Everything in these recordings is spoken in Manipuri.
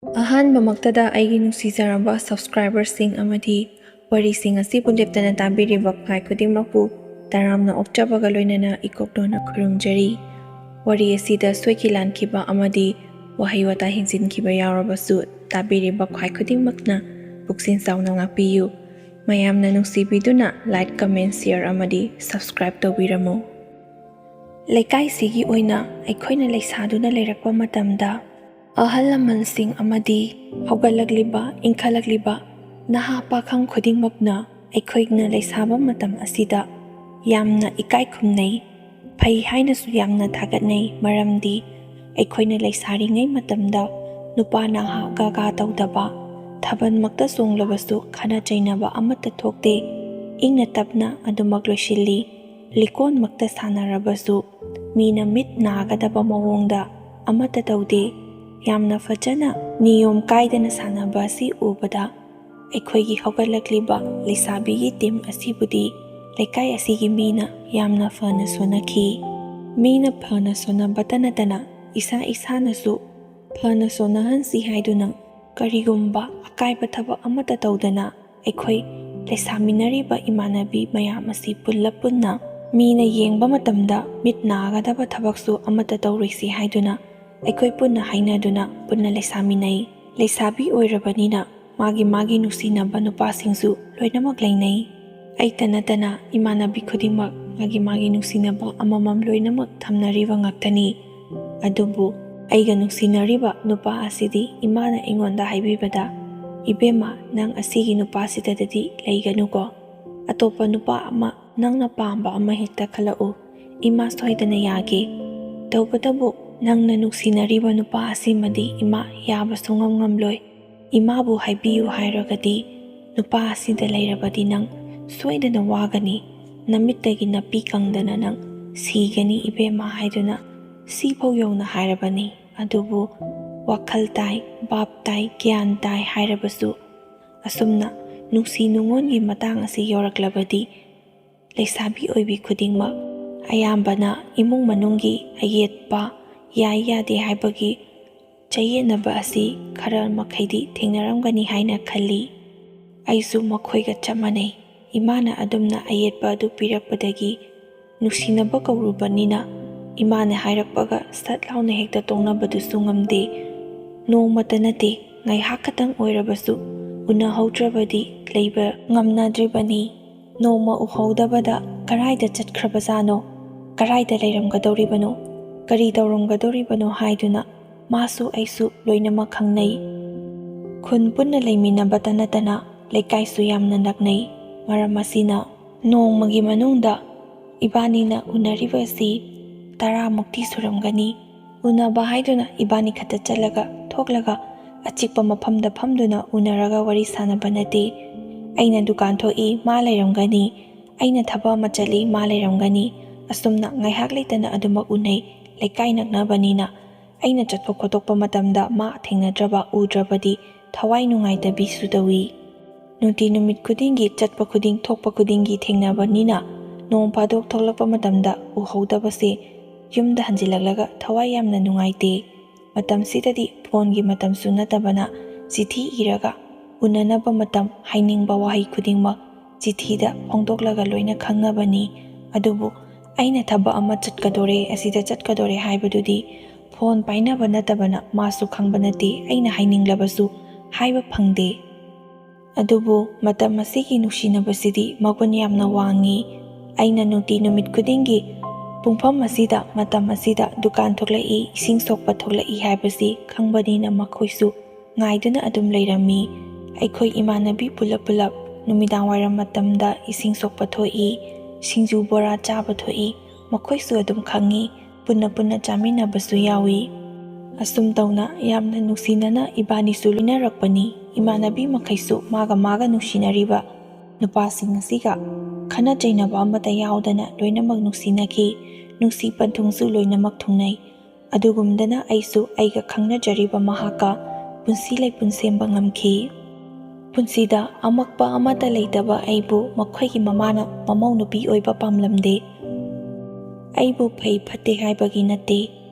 ꯑꯍꯥꯟꯕꯃꯛꯇꯗ ꯑꯩꯒꯤ ꯅꯨꯡꯁꯤꯖꯔꯕ ꯁꯕꯁꯀ꯭ꯔꯥꯏꯕꯔꯁꯤꯡ ꯑꯃꯗꯤ ꯋꯥꯔꯤꯁꯤꯡ ꯑꯁꯤꯕꯨ ꯂꯦꯞꯇꯅ ꯇꯥꯕꯤꯔꯤꯕ ꯈꯥꯏ ꯈꯨꯗꯤꯡꯃꯛꯄꯨ ꯇꯔꯥꯝꯅ ꯑꯣꯛꯆꯕꯒ ꯂꯣꯏꯅꯅ ꯏꯀꯣꯛꯇꯣꯟꯅ ꯈꯨꯔꯨꯝꯖꯔꯤ꯫ ꯋꯥꯔꯤ ꯑꯁꯤꯗ ꯁꯣꯏꯈꯤ ꯂꯥꯟꯈꯤꯕ ꯑꯃꯗꯤ ꯋꯥꯍꯩ ꯋꯥꯇꯥ ꯍꯦꯟꯖꯤꯟꯈꯤꯕ ꯌꯥꯎꯔꯕꯁꯨ ꯇꯥꯕꯤꯔꯤꯕ ꯈꯥꯏ ꯈꯨꯗꯤꯡꯃꯛꯅ ꯄꯨꯛꯆꯦꯜ ꯆꯥꯎꯅ ꯉꯥꯛꯄꯤꯌꯨ꯫ ꯃꯌꯥꯝꯅ ꯅꯨꯡꯁꯤꯕꯤꯗꯨꯅ ꯂꯥꯏꯛ, ꯀꯃꯦꯟ, ꯁꯤꯌꯔ ꯑꯃꯗꯤ ꯁꯕꯁꯀ꯭ꯔꯥꯏꯕ ꯇꯧꯕꯤꯔꯝꯃꯨ꯫ ꯂꯩꯀꯥꯏꯁꯤꯒꯤ ꯑꯣꯏꯅ ꯑꯩꯈꯣꯏꯅ ꯂꯩꯁꯥꯗꯨꯅ ꯂꯩꯔꯛꯄ ꯃꯇꯝꯗ ꯑꯍꯜ ꯂꯃꯟꯁꯤꯡ ꯑꯃꯗꯤ ꯍꯧꯒꯠꯂꯛꯂꯤꯕ ꯏꯟꯈꯠꯂꯛꯂꯤꯕ ꯅꯍꯥ ꯄꯥꯈꯪ ꯈꯨꯗꯤꯡꯃꯛꯅ ꯑꯩꯈꯣꯏꯅ ꯂꯩꯁꯥꯕ ꯃꯇꯝ ꯑꯁꯤꯗ ꯌꯥꯝꯅ ꯏꯀꯥꯏ ꯈꯨꯝꯅꯩ, ꯐꯩ ꯍꯥꯏꯅꯁꯨ ꯌꯥꯝꯅ ꯊꯥꯒꯠꯅꯩ꯫ ꯃꯔꯝꯗꯤ ꯑꯩꯈꯣꯏꯅ ꯂꯩꯁꯥꯔꯤꯉꯩ ꯃꯇꯝꯗ ꯅꯨꯄꯥ ꯅꯍꯥ ꯒꯥꯒꯥ ꯇꯧꯗꯕ, ꯊꯥꯕꯜꯃꯛꯇ ꯆꯣꯡꯂꯕꯁꯨ ꯈꯠꯅ ꯆꯩꯅꯕ ꯑꯃꯠꯇ ꯊꯣꯛꯇꯦ, ꯏꯪꯅ ꯇꯞꯅ ꯑꯗꯨꯃꯛ ꯂꯣꯏꯁꯤꯜꯂꯤ꯫ ꯂꯤꯀꯣꯟꯃꯛꯇ ꯁꯥꯟꯅꯔꯕꯁꯨ ꯃꯤꯅ ꯃꯤꯠ ꯅꯥꯒꯗꯕ ꯃꯑꯣꯡꯗ ꯑꯃꯠꯇ ꯇꯧꯗꯦ꯫ ꯌꯥꯝꯅ ꯐꯖꯅ ꯅꯤꯌꯣꯝ ꯀꯥꯏꯗꯅ ꯁꯥꯟꯅꯕ ꯑꯁꯤ ꯎꯕꯗ ꯑꯩꯈꯣꯏꯒꯤ ꯍꯧꯒꯠꯂꯛꯂꯤꯕ ꯂꯩꯁꯥꯕꯤꯒꯤ ꯇꯤꯝ ꯑꯁꯤꯕꯨꯗꯤ ꯂꯩꯀꯥꯏ ꯑꯁꯤꯒꯤ ꯃꯤꯅ ꯌꯥꯝꯅ ꯐꯅ ꯁꯣꯟꯅꯈꯤ꯫ ꯃꯤꯅ ꯐꯅ ꯁꯣꯟꯅꯕꯇ ꯅꯠꯇꯅ ꯏꯁꯥ ꯏꯁꯥꯅꯁꯨ ꯐꯅ ꯁꯣꯟꯅꯍꯟꯁꯤ ꯍꯥꯏꯗꯨꯅ ꯀꯔꯤꯒꯨꯝꯕ ꯑꯀꯥꯏꯕ ꯊꯕꯛ ꯑꯃꯠꯇ ꯇꯧꯗꯅ ꯑꯩꯈꯣꯏ ꯂꯩꯁꯥꯃꯤꯟꯅꯔꯤꯕ ꯏꯃꯥꯟꯅꯕꯤ ꯃꯌꯥꯝ ꯑꯁꯤ ꯄꯨꯟꯅ ꯃꯤꯅ ꯌꯦꯡꯕ ꯃꯇꯝꯗ ꯃꯤꯠ ꯅꯥꯒꯗꯕ ꯊꯕꯛꯁꯨ ꯑꯃꯠꯇ ꯇꯧꯔꯣꯏꯁꯤ ꯍꯥꯏꯗꯨꯅ ꯑꯩꯈꯣꯏ ꯄꯨꯟꯅ ꯍꯥꯏꯅꯗꯨꯅ ꯄꯨꯟꯅ ꯂꯩꯁꯥꯃꯤꯟꯅꯩ꯫ ꯂꯩꯁꯥꯕꯤ ꯑꯣꯏꯔꯕꯅꯤꯅ ꯃꯥꯒꯤ ꯅꯨꯡꯁꯤꯅꯕ ꯅꯨꯄꯥꯁꯤꯡꯁꯨ ꯂꯣꯏꯅꯃꯛ ꯂꯩꯅꯩ꯫ ꯑꯩꯇ ꯅꯠꯇꯅ ꯏꯃꯥꯟꯅꯕꯤ ꯈꯨꯗꯤꯡꯃꯛ ꯃꯥꯒꯤ ꯅꯨꯡꯁꯤꯅꯕ ꯑꯃꯃꯝ ꯂꯣꯏꯅꯃꯛ ꯊꯝꯅꯔꯤꯕ ꯉꯥꯛꯇꯅꯤ꯫ ꯑꯗꯨꯕꯨ ꯑꯩꯒ ꯅꯨꯡꯁꯤꯅꯔꯤꯕ ꯅꯨꯄꯥ ꯑꯁꯤꯗꯤ ꯏꯃꯥꯅ ꯑꯩꯉꯣꯟꯗ ꯍꯥꯏꯕꯤꯕꯗ, "ꯏꯕꯦꯝꯃ, ꯅꯪ ꯑꯁꯤꯒꯤ ꯅꯨꯄꯥꯁꯤꯗꯗꯤ ꯂꯩꯒꯅꯨꯀꯣ, ꯑꯇꯣꯞꯄ ꯅꯨꯄꯥ ꯑꯃ ꯅꯪꯅ ꯄꯥꯝꯕ ꯑꯃ ꯍꯦꯛꯇ ꯈꯜꯂꯛꯎ, ꯏꯃꯥ ꯁꯣꯏꯗꯅ ꯌꯥꯒꯦ꯫ ꯇꯧꯕꯇꯕꯨ ꯅꯪꯅ ꯅꯨꯡꯁꯤꯅꯔꯤꯕ ꯅꯨꯄꯥ ꯑꯁꯤꯃꯗꯤ ꯏꯃꯥ ꯌꯥꯕ ꯁꯨꯡꯉꯝ ꯉꯝꯂꯣꯏ꯫ ꯏꯃꯥꯕꯨ ꯍꯥꯏꯕꯤꯌꯨ ꯍꯥꯏꯔꯒꯗꯤ ꯅꯨꯄꯥ ꯑꯁꯤꯗ ꯂꯩꯔꯕꯗꯤ ꯅꯪ ꯁꯣꯏꯗꯅ ꯋꯥꯒꯅꯤ, ꯅꯃꯤꯠꯇꯒꯤ ꯅꯥꯄꯤ ꯀꯪꯗꯅ ꯅꯪ ꯁꯤꯒꯅꯤ ꯏꯕꯦꯝꯃ" ꯍꯥꯏꯗꯨꯅ ꯁꯤꯐꯧ ꯌꯧꯅ ꯍꯥꯏꯔꯕꯅꯤ꯫ ꯑꯗꯨꯕꯨ ꯋꯥꯈꯜ ꯇꯥꯏ, ꯚꯥꯞ ꯇꯥꯏ, ꯒ꯭ꯌꯥꯟ ꯇꯥꯏ ꯍꯥꯏꯔꯕꯁꯨ ꯑꯁꯨꯝꯅ ꯅꯨꯡꯁꯤ ꯅꯨꯡꯉꯣꯟꯒꯤ ꯃꯇꯥꯡ ꯑꯁꯤ ꯌꯧꯔꯛꯂꯕꯗꯤ ꯂꯩꯁꯥꯕꯤ ꯑꯣꯏꯕꯤ ꯈꯨꯗꯤꯡꯃꯛ ꯑꯌꯥꯝꯕꯅ ꯏꯃꯨꯡ ꯃꯅꯨꯡꯒꯤ ꯑꯌꯦꯠꯄ, ꯌꯥꯏ ꯌꯥꯗꯦ ꯍꯥꯏꯕꯒꯤ ꯆꯌꯦꯠꯅꯕ ꯑꯁꯤ ꯈꯔ ꯃꯈꯩꯗꯤ ꯊꯦꯡꯅꯔꯝꯒꯅꯤ ꯍꯥꯏꯅ ꯈꯜꯂꯤ꯫ ꯑꯩꯁꯨ ꯃꯈꯣꯏꯒ ꯆꯞ ꯃꯥꯟꯅꯩ꯫ ꯏꯃꯥꯅ ꯑꯗꯨꯝꯅ ꯑꯌꯦꯠꯄ ꯑꯗꯨ ꯄꯤꯔꯛꯄꯗꯒꯤ ꯅꯨꯡꯁꯤꯅꯕ ꯀꯧꯔꯨꯕꯅꯤꯅ ꯏꯃꯥꯅ ꯍꯥꯏꯔꯛꯄꯒ ꯁꯠ ಲಾꯎꯅ ꯍꯦꯛꯇ ꯇꯣꯛꯅꯕꯗꯨꯁꯨ ꯉꯝꯗꯦ꯫ ꯅꯣꯡꯃꯇ ꯅꯠꯇꯦ, ꯉꯥꯏꯍꯥꯛ ꯈꯛꯇꯪ ꯑꯣꯏꯔꯕꯁꯨ ꯎꯅꯍꯧꯗ꯭ꯔꯕꯗꯤ ꯂꯩꯕ ꯉꯝꯅꯗ꯭ꯔꯤꯕꯅꯤ꯫ ꯅꯣꯡꯃ ꯎꯍꯧꯗꯕꯗ ꯀꯔꯥꯏꯗ ꯆꯠꯈ꯭ꯔꯕꯖꯥꯠꯅꯣ, ꯀꯔꯥꯏꯗ ꯂꯩꯔꯝꯒꯗꯧꯔꯤꯕꯅꯣ, ꯀꯔꯤ ꯇꯧꯔꯝꯒꯗꯧꯔꯤꯕꯅꯣ ꯍꯥꯏꯗꯨꯅ ꯃꯥꯁꯨ ꯑꯩꯁꯨ ꯂꯣꯏꯅꯃꯛ ꯈꯪꯅꯩ꯫ ꯈꯨꯟ ꯄꯨꯟꯅ ꯂꯩꯃꯤꯟꯅꯕꯇ ꯅꯠꯇꯅ ꯂꯩꯀꯥꯏꯁꯨ ꯌꯥꯝꯅ ꯅꯛꯅꯩ꯫ ꯃꯔꯝ ꯑꯁꯤꯅ ꯅꯣꯡꯃꯒꯤ ꯃꯅꯨꯡꯗ ꯏꯕꯥꯅꯤꯅ ꯎꯅꯔꯤꯕꯁꯤ 10ꯃꯨꯛꯇꯤ ꯁꯨꯔꯝꯒꯅꯤ꯫ ꯎꯅꯕ ꯍꯥꯏꯗꯨꯅ ꯏꯕꯥꯅꯤ ꯈꯛꯇ ꯆꯠꯂꯒ ꯊꯣꯛꯂꯒ ꯑꯆꯤꯛꯄ ꯃꯐꯝꯗ ꯐꯝꯗꯨꯅ ꯎꯅꯔꯒ ꯋꯥꯔꯤ ꯁꯥꯟꯅꯕ ꯅꯠꯇꯦ꯫ ꯑꯩꯅ ꯗꯨꯀꯥꯟ ꯊꯣꯛꯏ, ꯃꯥ ꯂꯩꯔꯝꯒꯅꯤ, ꯑꯩꯅ ꯊꯕꯛ ꯑꯃ ꯆꯠꯂꯤ, ꯃꯥ ꯂꯩꯔꯝꯒꯅꯤ꯫ ꯑꯁꯨꯝꯅ ꯉꯥꯏꯍꯥꯛ ꯂꯩꯇꯅ ꯑꯗꯨꯃꯛ ꯎꯅꯩ꯫ ꯂꯩꯀꯥꯏ ꯅꯛꯅꯕꯅꯤꯅ ꯑꯩꯅ ꯆꯠꯊꯣꯛ ꯈꯣꯠꯇꯣꯛꯄ ꯃꯇꯝꯗ ꯃꯥ ꯊꯦꯡꯅꯗ꯭ꯔꯕ, ꯎꯗ꯭ꯔꯕꯗꯤ ꯊꯋꯥꯏ ꯅꯨꯡꯉꯥꯏꯇꯕꯤꯁꯨ ꯇꯧꯏ꯫ ꯅꯨꯡꯇꯤ ꯅꯨꯃꯤꯠ ꯈꯨꯗꯤꯡꯒꯤ ꯆꯠꯄ ꯈꯨꯗꯤꯡ ꯊꯣꯛꯄ ꯈꯨꯗꯤꯡꯒꯤ ꯊꯦꯡꯅꯕꯅꯤꯅ ꯅꯣꯡ ꯐꯥꯗꯣꯛ ꯊꯣꯛꯂꯛꯄ ꯃꯇꯝꯗ ꯎꯍꯧꯗꯕꯁꯦ ꯌꯨꯝꯗ ꯍꯟꯖꯤꯜꯂꯛꯂꯒ ꯊꯋꯥꯏ ꯌꯥꯝꯅ ꯅꯨꯡꯉꯥꯏꯇꯦ꯫ ꯃꯇꯝꯁꯤꯗꯗꯤ ꯐꯣꯟꯒꯤ ꯃꯇꯝꯁꯨ ꯅꯠꯇꯕꯅ ꯆꯤꯊꯤ ꯏꯔꯒ ꯎꯅꯅꯕ ꯃꯇꯝ, ꯍꯥꯏꯅꯤꯡꯕ ꯋꯥꯍꯩ ꯈꯨꯗꯤꯡꯃꯛ ꯆꯤꯊꯤꯗ ꯐꯣꯡꯗꯣꯛꯂꯒ ꯂꯣꯏꯅ ꯈꯪꯅꯕꯅꯤ꯫ ꯑꯗꯨꯕꯨ ꯑꯩꯅ ꯊꯕꯛ ꯑꯃ ꯆꯠꯀꯗꯣꯔꯦ, ꯑꯁꯤꯗ ꯆꯠꯀꯗꯣꯔꯦ ꯍꯥꯏꯕꯗꯨꯗꯤ ꯐꯣꯟ パꯏꯅꯕ ꯅꯠꯇꯕꯅ ꯃꯥꯁꯨ ꯈꯪꯕ ꯅꯠꯇꯦ, ꯑꯩꯅ ꯍꯥꯏꯅꯤꯡꯂꯕꯁꯨ ꯍꯥꯏꯕ ꯐꯪꯗꯦ꯫ ꯑꯗꯨꯕꯨ ꯃꯇꯝ ꯑꯁꯤꯒꯤ ꯅꯨꯡꯁꯤꯅꯕꯁꯤꯗꯤ ꯃꯒꯨꯟ ꯌꯥꯝꯅ ꯋꯥꯡꯉꯤ꯫ ꯑꯩꯅ ꯅꯨꯡꯇꯤ ꯅꯨꯃꯤꯠ ꯈꯨꯗꯤꯡꯒꯤ ꯄꯨꯡꯐꯝ ꯑꯁꯤꯗ, ꯃꯇꯝ ꯑꯁꯤꯗ ꯗꯨꯀꯥꯟ ꯊꯣꯛꯂꯛꯏ, ꯏꯁꯤꯡ ꯁꯣꯛꯄ ꯊꯣꯛꯂꯛꯏ ꯍꯥꯏꯕꯁꯤ ꯈꯪꯕꯅꯤꯅ ꯃꯈꯣꯏꯁꯨ ꯉꯥꯏꯗꯨꯅ ꯑꯗꯨꯝ ꯂꯩꯔꯝꯃꯤ꯫ ꯑꯩꯈꯣꯏ ꯏꯃꯥꯟꯅꯕꯤ ꯄꯨꯂꯞ ꯅꯨꯃꯤꯗꯥꯡꯋꯥꯏꯔꯝ ꯃꯇꯝꯗ ꯏꯁꯤꯡ ꯁꯣꯛꯄ ꯊꯣꯛꯏ, ꯁꯤꯡꯖꯨ ꯕꯣꯔꯥ ꯆꯥꯕ ꯊꯣꯛꯏ, ꯃꯈꯣꯏꯁꯨ ꯑꯗꯨꯝ ꯈꯪꯉꯤ, ꯄꯨꯟꯅ ꯆꯥꯃꯤꯟꯅꯕꯁꯨ ꯌꯥꯎꯏ꯫ ꯑꯁꯨꯝ ꯇꯧꯅ ꯌꯥꯝꯅ ꯅꯨꯡꯁꯤꯅꯅ ꯏꯕꯥꯅꯤꯁꯨ ꯂꯣꯏꯅꯔꯛꯄꯅꯤ꯫ ꯏꯃꯥꯟꯅꯕꯤ ꯃꯈꯩꯁꯨ ꯃꯥꯒ ꯅꯨꯡꯁꯤꯅꯔꯤꯕ ꯅꯨꯄꯥꯁꯤꯡ ꯑꯁꯤꯒ ꯈꯟꯅ ꯆꯩꯅꯕ ꯑꯃꯠꯇ ꯌꯥꯎꯗꯅ ꯂꯣꯏꯅꯃꯛ ꯅꯨꯡꯁꯤꯅꯈꯤ꯫ ꯅꯨꯡꯁꯤ ꯄꯟꯊꯨꯡꯁꯨ ꯂꯣꯏꯅꯃꯛ ꯊꯨꯡꯅꯩ꯫ ꯑꯗꯨꯒꯨꯝꯗꯅ ꯑꯩꯁꯨ ꯑꯩꯒ ꯈꯪꯅꯖꯔꯤꯕ ꯃꯍꯥꯛꯀ ꯄꯨꯟꯁꯤ ꯂꯩꯄꯨꯟ ꯁꯦꯝꯕ ꯉꯝꯈꯤ꯫ ꯄꯨꯟꯁꯤꯗ ꯑꯃꯛꯄ ꯑꯃꯠꯇ ꯂꯩꯇꯕ ꯑꯩꯕꯨ ꯃꯈꯣꯏꯒꯤ ꯃꯃꯥꯅ ꯃꯃꯧ ꯅꯨꯄꯤ ꯑꯣꯏꯕ ꯄꯥꯝꯂꯝꯗꯦ꯫ ꯑꯩꯕꯨ ꯐꯩ ꯐꯠꯇꯦ ꯍꯥꯏꯕꯒꯤ ꯅꯠꯇꯦ,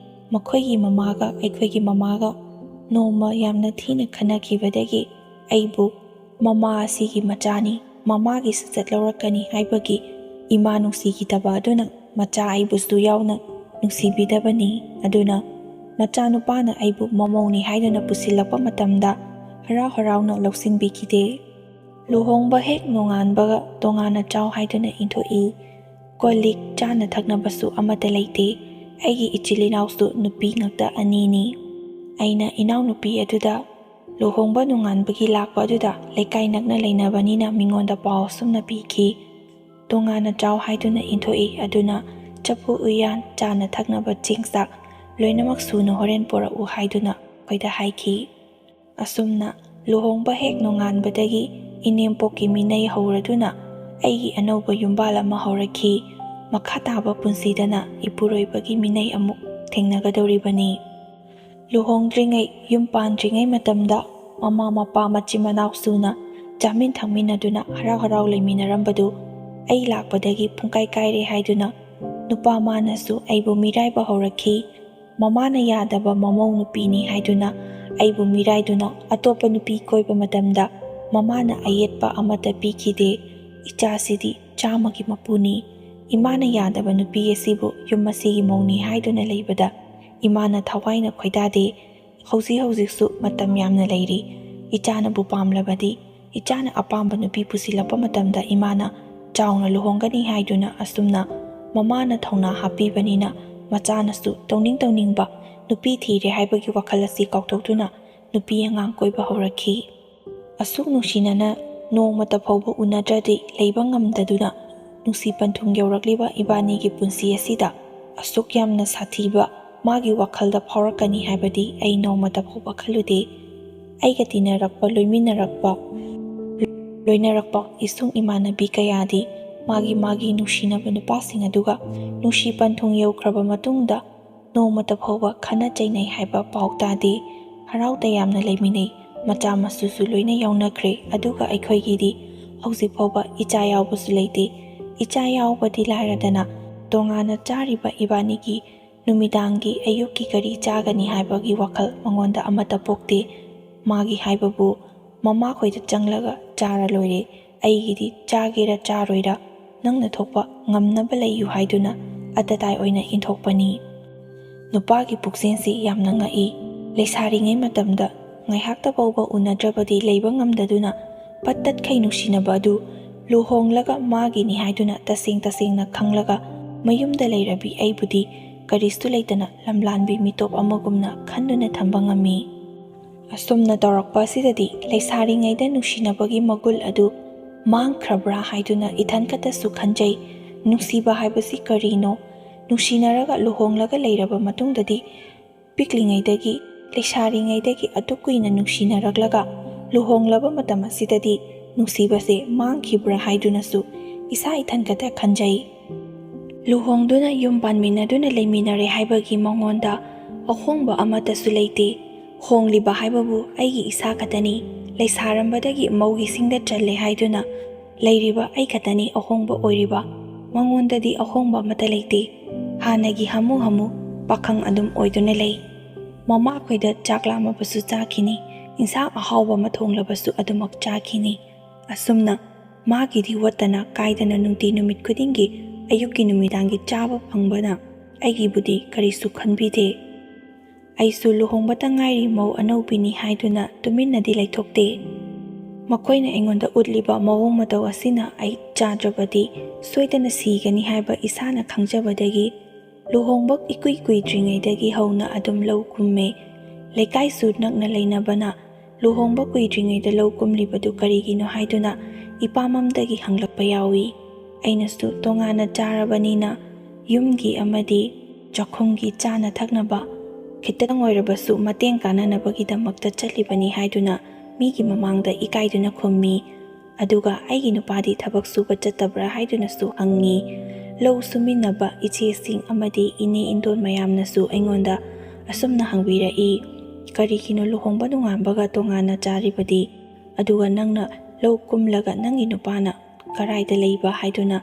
ꯃꯈꯣꯏꯒꯤ ꯃꯃꯥꯒ ꯑꯩꯈꯣꯏꯒꯤ ꯃꯃꯥꯒ ꯅꯣꯡꯃ ꯌꯥꯝꯅ ꯊꯤꯅ ꯈꯟꯅꯈꯤꯕꯗꯒꯤ ꯑꯩꯕꯨ ꯃꯃꯥ ꯑꯁꯤꯒꯤ ꯃꯆꯥꯅꯤ, ꯃꯃꯥꯒꯤ ꯁꯖꯠ ꯂꯧꯔꯛꯀꯅꯤ ꯍꯥꯏꯕꯒꯤ ꯏꯃꯥ ꯅꯨꯡꯁꯤꯈꯤꯗꯕ ꯑꯗꯨꯅ ꯃꯆꯥ ꯑꯩꯕꯨꯁꯨ ꯌꯥꯎꯅ ꯅꯨꯡꯁꯤꯕꯤꯗꯕꯅꯤ꯫ ꯑꯗꯨꯅ ꯃꯆꯥꯅꯨꯄꯥꯅ ꯑꯩꯕꯨ ꯃꯃꯧꯅꯤ ꯍꯥꯏꯗꯨꯅ ꯄꯨꯁꯤꯜꯂꯛꯄ ꯃꯇꯝꯗ ꯍꯔꯥꯎ ꯍꯔꯥꯎꯅ ꯂꯧꯁꯤꯟꯕꯤꯈꯤꯗꯦ꯫ ꯂꯨꯍꯣꯡꯕ ꯍꯦꯛ ꯅꯣꯡꯉꯥꯟꯕꯒ ꯇꯣꯉꯥꯟꯅ ꯆꯥꯎ ꯍꯥꯏꯗꯨꯅ ꯏꯟꯊꯣꯛꯏ꯫ ꯀꯣꯜꯂꯤꯛ ꯆꯥꯅ ꯊꯛꯅꯕꯁꯨ ꯑꯃꯠꯇ ꯂꯩꯇꯦ꯫ ꯑꯩꯒꯤ ꯏꯆꯤꯜ ꯏꯅꯥꯎꯁꯨ ꯅꯨꯄꯤ ꯉꯥꯛꯇ 2ꯅꯤ꯫ ꯑꯩꯅ ꯏꯅꯥꯎꯅꯨꯄꯤ ꯑꯗꯨꯗ ꯂꯨꯍꯣꯡꯕ ꯅꯣꯡꯉꯥꯟꯕꯒꯤ ꯂꯥꯛꯄ ꯑꯗꯨꯗ ꯂꯩꯀꯥꯏ ꯅꯛꯅ ꯂꯩꯅꯕꯅꯤꯅ ꯃꯤꯉꯣꯟꯗ ꯄꯥꯎ ꯑꯁꯨꯝꯅ ꯄꯤꯈꯤ: ꯇꯣꯉꯥꯟꯅ ꯆꯥꯎ ꯍꯥꯏꯗꯨꯅ ꯏꯟꯊꯣꯛꯏ, ꯑꯗꯨꯅ ꯆꯐꯨ ꯎꯌꯥꯟ, ꯆꯥꯅ ꯊꯛꯅꯕ ꯆꯦꯡ ꯆꯥꯛ ꯂꯣꯏꯅꯃꯛ ꯁꯨꯅ ꯍꯣꯔꯦꯟ ꯄꯣꯔꯛꯎ ꯍꯥꯏꯗꯨꯅ ꯑꯩꯈꯣꯏꯗ ꯍꯥꯏꯈꯤ꯫ ꯑꯁꯨꯝꯅ ꯂꯨꯍꯣꯡꯕ ꯍꯦꯛ ꯅꯣꯡꯉꯥꯟꯕꯗꯒꯤ ꯏꯅꯦꯝꯄꯣꯛꯀꯤ ꯃꯤꯅꯩ ꯍꯧꯔꯗꯨꯅ ꯑꯩꯒꯤ ꯑꯅꯧꯕ ꯌꯨꯝꯕꯥꯜ ꯑꯃ ꯍꯧꯔꯛꯈꯤ꯫ ꯃꯈꯥ ꯇꯥꯕ ꯄꯨꯟꯁꯤꯗꯅ ꯏꯄꯨꯔꯣꯏꯕꯒꯤ ꯃꯤꯅꯩ ꯑꯃꯨꯛ ꯊꯦꯡꯅꯒꯗꯧꯔꯤꯕꯅꯤ꯫ ꯂꯨꯍꯣꯡꯗ꯭ꯔꯤꯉꯩ, ꯌꯨꯝ ꯄꯥꯟꯗ꯭ꯔꯤꯉꯩ ꯃꯇꯝꯗ ꯃꯃꯥ ꯃꯄꯥ ꯃꯆꯤꯟ ꯃꯅꯥꯎ ꯁꯨꯅ ꯆꯥꯃꯤꯟ ꯊꯛꯃꯤꯟꯅꯗꯨꯅ ꯍꯔꯥꯎ ꯍꯔꯥꯎ ꯂꯩꯃꯤꯟꯅꯔꯝꯕꯗꯨ ꯑꯩ ꯂꯥꯛꯄꯗꯒꯤ ꯄꯨꯡꯀꯥꯏ ꯀꯥꯏꯔꯦ ꯍꯥꯏꯗꯨꯅ ꯅꯨꯄꯥ ꯃꯥꯅꯁꯨ ꯑꯩꯕꯨ ꯃꯤꯔꯥꯏꯕ ꯍꯧꯔꯛꯈꯤ꯫ ꯃꯃꯥꯅ ꯌꯥꯗꯕ ꯃꯃꯧ ꯅꯨꯄꯤꯅꯤ ꯍꯥꯏꯗꯨꯅ ꯑꯩꯕꯨ ꯃꯤꯔꯥꯏꯗꯨꯅ ꯑꯇꯣꯞꯄ ꯅꯨꯄꯤ ꯀꯣꯏꯕ ꯃꯇꯝꯗ ꯃꯃꯥꯅ ꯑꯌꯦꯠꯄ ꯑꯃꯠꯇ ꯄꯤꯈꯤꯗꯦ꯫ ꯏꯆꯥꯁꯤꯗꯤ 100ꯒꯤ ꯃꯄꯨꯅꯤ, ꯏꯃꯥꯅ ꯌꯥꯗꯕ ꯅꯨꯄꯤ ꯑꯁꯤꯕꯨ ꯌꯨꯝ ꯑꯁꯤꯒꯤ ꯃꯧꯅꯤ ꯍꯥꯏꯗꯨꯅ ꯂꯩꯕꯗ ꯏꯃꯥꯅ ꯊꯋꯥꯏꯅ ꯈꯣꯏꯗꯥꯗꯦ꯫ ꯍꯧꯖꯤꯛꯁꯨ ꯃꯇꯝ ꯌꯥꯝꯅ ꯂꯩꯔꯤ꯫ ꯏꯆꯥꯅꯕꯨ ꯄꯥꯝꯂꯕꯗꯤ ꯏꯆꯥꯅ ꯑꯄꯥꯝꯕ ꯅꯨꯄꯤ ꯄꯨꯁꯤꯜꯂꯛꯄ ꯃꯇꯝꯗ ꯏꯃꯥꯅ ꯆꯥꯎꯅ ꯂꯨꯍꯣꯡꯒꯅꯤ ꯍꯥꯏꯗꯨꯅ ꯑꯁꯨꯝꯅ ꯃꯃꯥꯅ ꯊꯧꯅꯥ ꯍꯥꯞꯄꯤꯕꯅꯤꯅ ꯃꯆꯥꯅꯁꯨ ꯇꯧꯅꯤꯡ ꯇꯧꯅꯤꯡꯕ ꯅꯨꯄꯤ ꯊꯤꯔꯦ ꯍꯥꯏꯕꯒꯤ ꯋꯥꯈꯜ ꯑꯁꯤ ꯀꯥꯎꯊꯣꯛꯇꯨꯅ ꯅꯨꯄꯤ ꯑꯉꯥꯡ ꯀꯣꯏꯕ ꯍꯧꯔꯛꯈꯤ꯫ ꯑꯁꯨꯛ ꯅꯨꯡꯁꯤꯅꯅ ꯅꯣꯡꯃꯇ ꯐꯥꯎꯕ ꯎꯅꯗ꯭ꯔꯗꯤ ꯂꯩꯕ ꯉꯝꯗꯗꯨꯅ ꯅꯨꯡꯁꯤ ꯄꯟꯊꯨꯡ ꯌꯧꯔꯛꯂꯤꯕ ꯏꯕꯥꯅꯤꯒꯤ ꯄꯨꯟꯁꯤ ꯑꯁꯤꯗ ꯑꯁꯨꯛ ꯌꯥꯝꯅ ꯁꯥꯊꯤꯕ ꯃꯥꯒꯤ ꯋꯥꯈꯜꯗ ꯐꯥꯎꯔꯛꯀꯅꯤ ꯍꯥꯏꯕꯗꯤ ꯑꯩ ꯅꯣꯡꯃꯇ ꯐꯥꯎꯕ ꯈꯜꯂꯨꯗꯦ꯫ ꯑꯩꯒ ꯇꯤꯟꯅꯔꯛꯄ, ꯂꯣꯏꯅꯔꯛꯄ ꯏꯁꯨꯡ ꯏꯃꯥꯟꯅꯕꯤ ꯀꯌꯥꯗꯤ ꯃꯥꯒꯤ ꯅꯨꯡꯁꯤꯅꯕ ꯅꯨꯄꯥꯁꯤꯡ ꯑꯗꯨꯒ ꯅꯨꯡꯁꯤ ꯄꯟꯊꯨꯡ ꯌꯧꯈ꯭ꯔꯕ ꯃꯇꯨꯡꯗ ꯅꯣꯡꯃꯇ ꯐꯥꯎꯕ ꯈꯟꯅ ꯆꯩꯅꯩ ꯍꯥꯏꯕ ꯄꯥꯎ ꯇꯥꯗꯦ꯫ ꯍꯔꯥꯎ ꯇꯌꯥꯝꯅ ꯂꯩꯃꯤꯟꯅꯩ, ꯃꯆꯥ ꯃꯁꯨꯁꯨ ꯂꯣꯏꯅ ꯌꯥꯎꯅꯈ꯭ꯔꯦ꯫ ꯑꯗꯨꯒ ꯑꯩꯈꯣꯏꯒꯤꯗꯤ ꯍꯧꯖꯤꯛ ꯐꯥꯎꯕ ꯏꯆꯥ ꯌꯥꯎꯕꯁꯨ ꯂꯩꯇꯦ꯫ ꯏꯆꯥ ꯌꯥꯎꯕꯗꯤ ꯂꯥꯏꯔꯗꯅ ꯇꯣꯉꯥꯟꯅ ꯆꯥꯔꯤꯕ ꯏꯕꯥꯅꯤꯒꯤ ꯅꯨꯃꯤꯗꯥꯡꯒꯤ ꯑꯌꯨꯛꯀꯤ ꯀꯔꯤ ꯆꯥꯒꯅꯤ ꯍꯥꯏꯕꯒꯤ ꯋꯥꯈꯜ ꯃꯉꯣꯟꯗ ꯑꯃꯠꯇ ꯄꯣꯛꯇꯦ꯫ ꯃꯥꯒꯤ ꯍꯥꯏꯕꯕꯨ ꯃꯃꯥꯈꯣꯏꯗ ꯆꯪꯂꯒ ꯆꯥꯔ ꯂꯣꯏꯔꯦ, ꯑꯩꯒꯤꯗꯤ ꯆꯥꯒꯦꯔꯥ ꯆꯥꯔꯣꯏꯔꯥ ꯅꯪꯅ ꯊꯣꯛꯄ ꯉꯝꯅꯕ ꯂꯩꯌꯨ ꯍꯥꯏꯗꯨꯅ ꯑꯇꯇꯥꯏ ꯑꯣꯏꯅ ꯏꯟꯊꯣꯛꯄꯅꯤ꯫ ꯅꯨꯄꯥꯒꯤ ꯄꯨꯛꯆꯦꯜꯁꯤ ꯌꯥꯝꯅ ꯉꯛꯏ꯫ ꯂꯩꯁꯥꯔꯤꯉꯩ ꯃꯇꯝꯗ ꯉꯥꯏꯍꯥꯛꯇ ꯐꯥꯎꯕ ꯎꯅꯗ꯭ꯔꯕꯗꯤ ꯂꯩꯕ ꯉꯝꯗꯗꯨꯅ ꯄꯠ ꯇꯠꯈꯩ ꯅꯨꯡꯁꯤꯅꯕ ꯑꯗꯨ ꯂꯨꯍꯣꯡꯂꯒ ꯃꯥꯒꯤꯅꯤ ꯍꯥꯏꯗꯨꯅ ꯇꯁꯦꯡꯅ ꯈꯪꯂꯒ ꯃꯌꯨꯝꯗ ꯂꯩꯔꯕꯤ ꯑꯩꯕꯨꯗꯤ ꯀꯔꯤꯁꯨ ꯂꯩꯇꯅ ꯂꯝꯂꯥꯟꯕꯤ ꯃꯤꯇꯣꯞ ꯑꯃꯒꯨꯝꯅ ꯈꯟꯗꯨꯅ ꯊꯝꯕ ꯉꯝꯃꯤ꯫ ꯑꯁꯨꯝꯅ ꯇꯧꯔꯛꯄ ꯑꯁꯤꯗꯗꯤ ꯂꯩꯁꯥꯔꯤꯉꯩꯗ ꯅꯨꯡꯁꯤꯅꯕꯒꯤ ꯃꯒꯨꯜ ꯑꯗꯨ ꯃꯥꯡꯈ꯭ꯔꯕ꯭ꯔꯥ ꯍꯥꯏꯗꯨꯅ ꯏꯊꯟꯈꯇꯁꯨ ꯈꯟꯖꯩ꯫ ꯅꯨꯡꯁꯤꯕ ꯍꯥꯏꯕꯁꯤ ꯀꯔꯤꯅꯣ? ꯅꯨꯡꯁꯤꯅꯔꯒ ꯂꯨꯍꯣꯡꯂꯒ ꯂꯩꯔꯕ ꯃꯇꯨꯡꯗꯗꯤ ꯄꯤꯛꯂꯤꯉꯩꯗꯒꯤ, ꯂꯩꯁꯥꯔꯤꯉꯩꯗꯒꯤ ꯑꯗꯨꯛ ꯀꯨꯏꯅ ꯅꯨꯡꯁꯤꯅꯔꯛꯂꯒ ꯂꯨꯍꯣꯡꯂꯕ ꯃꯇꯝ ꯑꯁꯤꯗꯗꯤ ꯅꯨꯡꯁꯤꯕꯁꯦ マꯡꯈꯤꯕ꯭ꯔꯥ ꯍꯥꯏꯗꯨꯅꯁꯨ ꯏꯁꯥ ꯏꯊꯟꯈꯇ ꯈꯟꯖꯩ꯫ ꯂꯨꯍꯣꯡꯗꯨꯅ ꯌꯨꯝ ꯄꯥꯟꯃꯤꯟꯅꯗꯨꯅ ꯂꯩꯃꯤꯟꯅꯔꯦ ꯍꯥꯏꯕꯒꯤ ꯃꯉꯣꯟꯗ ꯑꯍꯣꯡꯕ ꯑꯃꯠꯇꯁꯨ ꯂꯩꯇꯦ꯫ ꯍꯣꯡꯂꯤꯕ ꯍꯥꯏꯕꯕꯨ ꯑꯩꯒꯤ ꯏꯁꯥ ꯈꯛꯇꯅꯤ꯫ ꯂꯩꯁꯥꯔꯝꯕꯗꯒꯤ ꯃꯧꯒꯤꯁꯤꯡꯗ ꯆꯜꯂꯦ ꯍꯥꯏꯗꯨꯅ ꯂꯩꯔꯤꯕ ꯑꯩ ꯈꯛꯇꯅꯤ ꯑꯍꯣꯡꯕ ꯑꯣꯏꯔꯤꯕ꯫ ꯃꯉꯣꯟꯗꯗꯤ ꯑꯍꯣꯡꯕ ꯑꯃꯠꯇ ꯂꯩꯇꯦ꯫ ꯍꯥꯟꯅꯒꯤ ꯍꯥꯃꯨ ꯄꯥꯈꯪ ꯑꯗꯨꯝ ꯑꯣꯏꯗꯨꯅ ꯂꯩ꯫ ꯃꯃꯥꯈꯣꯏꯗ ꯆꯥꯛ ꯂꯥꯝꯃꯕꯁꯨ ꯆꯥꯈꯤꯅꯤ, ꯏꯟꯁꯥꯡ ꯑꯍꯥꯎꯕ ꯑꯃ ꯊꯣꯡꯂꯕꯁꯨ ꯑꯗꯨꯃꯛ ꯆꯥꯈꯤꯅꯤ꯫ ꯑꯁꯨꯝꯅ ꯃꯥꯒꯤꯗꯤ ꯋꯠꯇꯅ ꯀꯥꯏꯗꯅ ꯅꯨꯡꯇꯤ ꯅꯨꯃꯤꯠ ꯈꯨꯗꯤꯡꯒꯤ ꯑꯌꯨꯛꯀꯤ ꯅꯨꯃꯤꯗꯥꯡꯒꯤ ꯆꯥꯕ ꯐꯪꯕꯅ ꯑꯩꯒꯤꯕꯨꯗꯤ ꯀꯔꯤꯁꯨ ꯈꯟꯕꯤꯗꯦ꯫ ꯑꯩꯁꯨ ꯂꯨꯍꯣꯡꯕꯇ ꯉꯥꯏꯔꯤ ꯃꯧ ꯑꯅꯧꯕꯤꯅꯤ ꯍꯥꯏꯗꯨꯅ ꯇꯨꯃꯤꯟꯅꯗꯤ ꯂꯩꯊꯣꯛꯇꯦ꯫ ꯃꯈꯣꯏꯅ ꯑꯩꯉꯣꯟꯗ ꯎꯠꯂꯤꯕ ꯃꯑꯣꯡ ꯃꯇꯧ ꯑꯁꯤꯅ ꯑꯩ ꯆꯥꯗ꯭ꯔꯕꯗꯤ ꯁꯣꯏꯗꯅ ꯁꯤꯒꯅꯤ ꯍꯥꯏꯕ ꯏꯁꯥꯅ ꯈꯪꯖꯕꯗꯒꯤ ꯂꯨꯍꯣꯡꯕ ꯏꯀꯨꯏ ꯀꯨꯏꯗ꯭ꯔꯤꯉꯩꯗꯒꯤ ꯍꯧꯅ ꯑꯗꯨꯝ ꯂꯧ ꯀꯨꯝꯃꯦ꯫ ꯂꯩꯀꯥꯏꯁꯨ ꯅꯛꯅ ꯂꯩꯅꯕꯅ ꯂꯨꯍꯣꯡꯕ ꯀꯨꯏꯗ꯭ꯔꯤꯉꯩꯗ ꯂꯧ ꯀꯨꯝꯂꯤꯕꯗꯨ ꯀꯔꯤꯒꯤꯅꯣ ꯍꯥꯏꯗꯨꯅ ꯏꯄꯥꯃꯝꯗꯒꯤ ꯍꯪꯂꯛꯄ ꯌꯥꯎꯏ꯫ ꯑꯩꯅꯁꯨ ꯇꯣꯉꯥꯟꯅ ꯆꯥꯔꯕꯅꯤꯅ ꯌꯨꯝꯒꯤ ꯑꯃꯗꯤ ꯆꯥꯛꯈꯨꯝꯒꯤ ꯆꯥꯅ ꯊꯛꯅꯕ ꯈꯤꯇꯪ ꯑꯣꯏꯔꯕꯁꯨ ꯃꯇꯦꯡ ꯀꯥꯟꯅꯅꯕꯒꯤꯗꯃꯛꯇ ꯆꯠꯂꯤꯕꯅꯤ ꯍꯥꯏꯗꯨꯅ ꯃꯤꯒꯤ ꯃꯃꯥꯡꯗ ꯏꯀꯥꯏꯗꯨꯅ ꯈꯨꯝꯃꯤ꯫ ꯑꯗꯨꯒ ꯑꯩꯒꯤ ꯅꯨꯄꯥꯗꯤ ꯊꯕꯛ ꯁꯨꯕ ꯆꯠꯇꯕ꯭ꯔꯥ ꯍꯥꯏꯗꯨꯅꯁꯨ ꯍꯪꯉꯤ꯫ ꯂꯧ ꯁꯨꯃꯤꯟꯅꯕ ꯏꯆꯦꯁꯤꯡ ꯑꯃꯗꯤ ꯏꯅꯦ ꯏꯟꯗꯣꯟ ꯃꯌꯥꯝꯅꯁꯨ ꯑꯩꯉꯣꯟꯗ ꯑꯁꯨꯝꯅ ꯍꯪꯕꯤꯔꯛꯏ, ꯀꯔꯤꯒꯤꯅꯣ ꯂꯨꯍꯣꯡꯕ ꯅꯣꯡꯉꯥꯟꯕꯒ ꯇꯣꯉꯥꯟꯅ ꯆꯥꯔꯤꯕꯗꯤ? ꯑꯗꯨꯒ ꯅꯪꯅ ꯂꯧ ꯀꯨꯝꯂꯒ ꯅꯪꯒꯤ ꯅꯨꯄꯥꯅ ꯀꯔꯥꯏꯗ ꯂꯩꯕ ꯍꯥꯏꯗꯨꯅ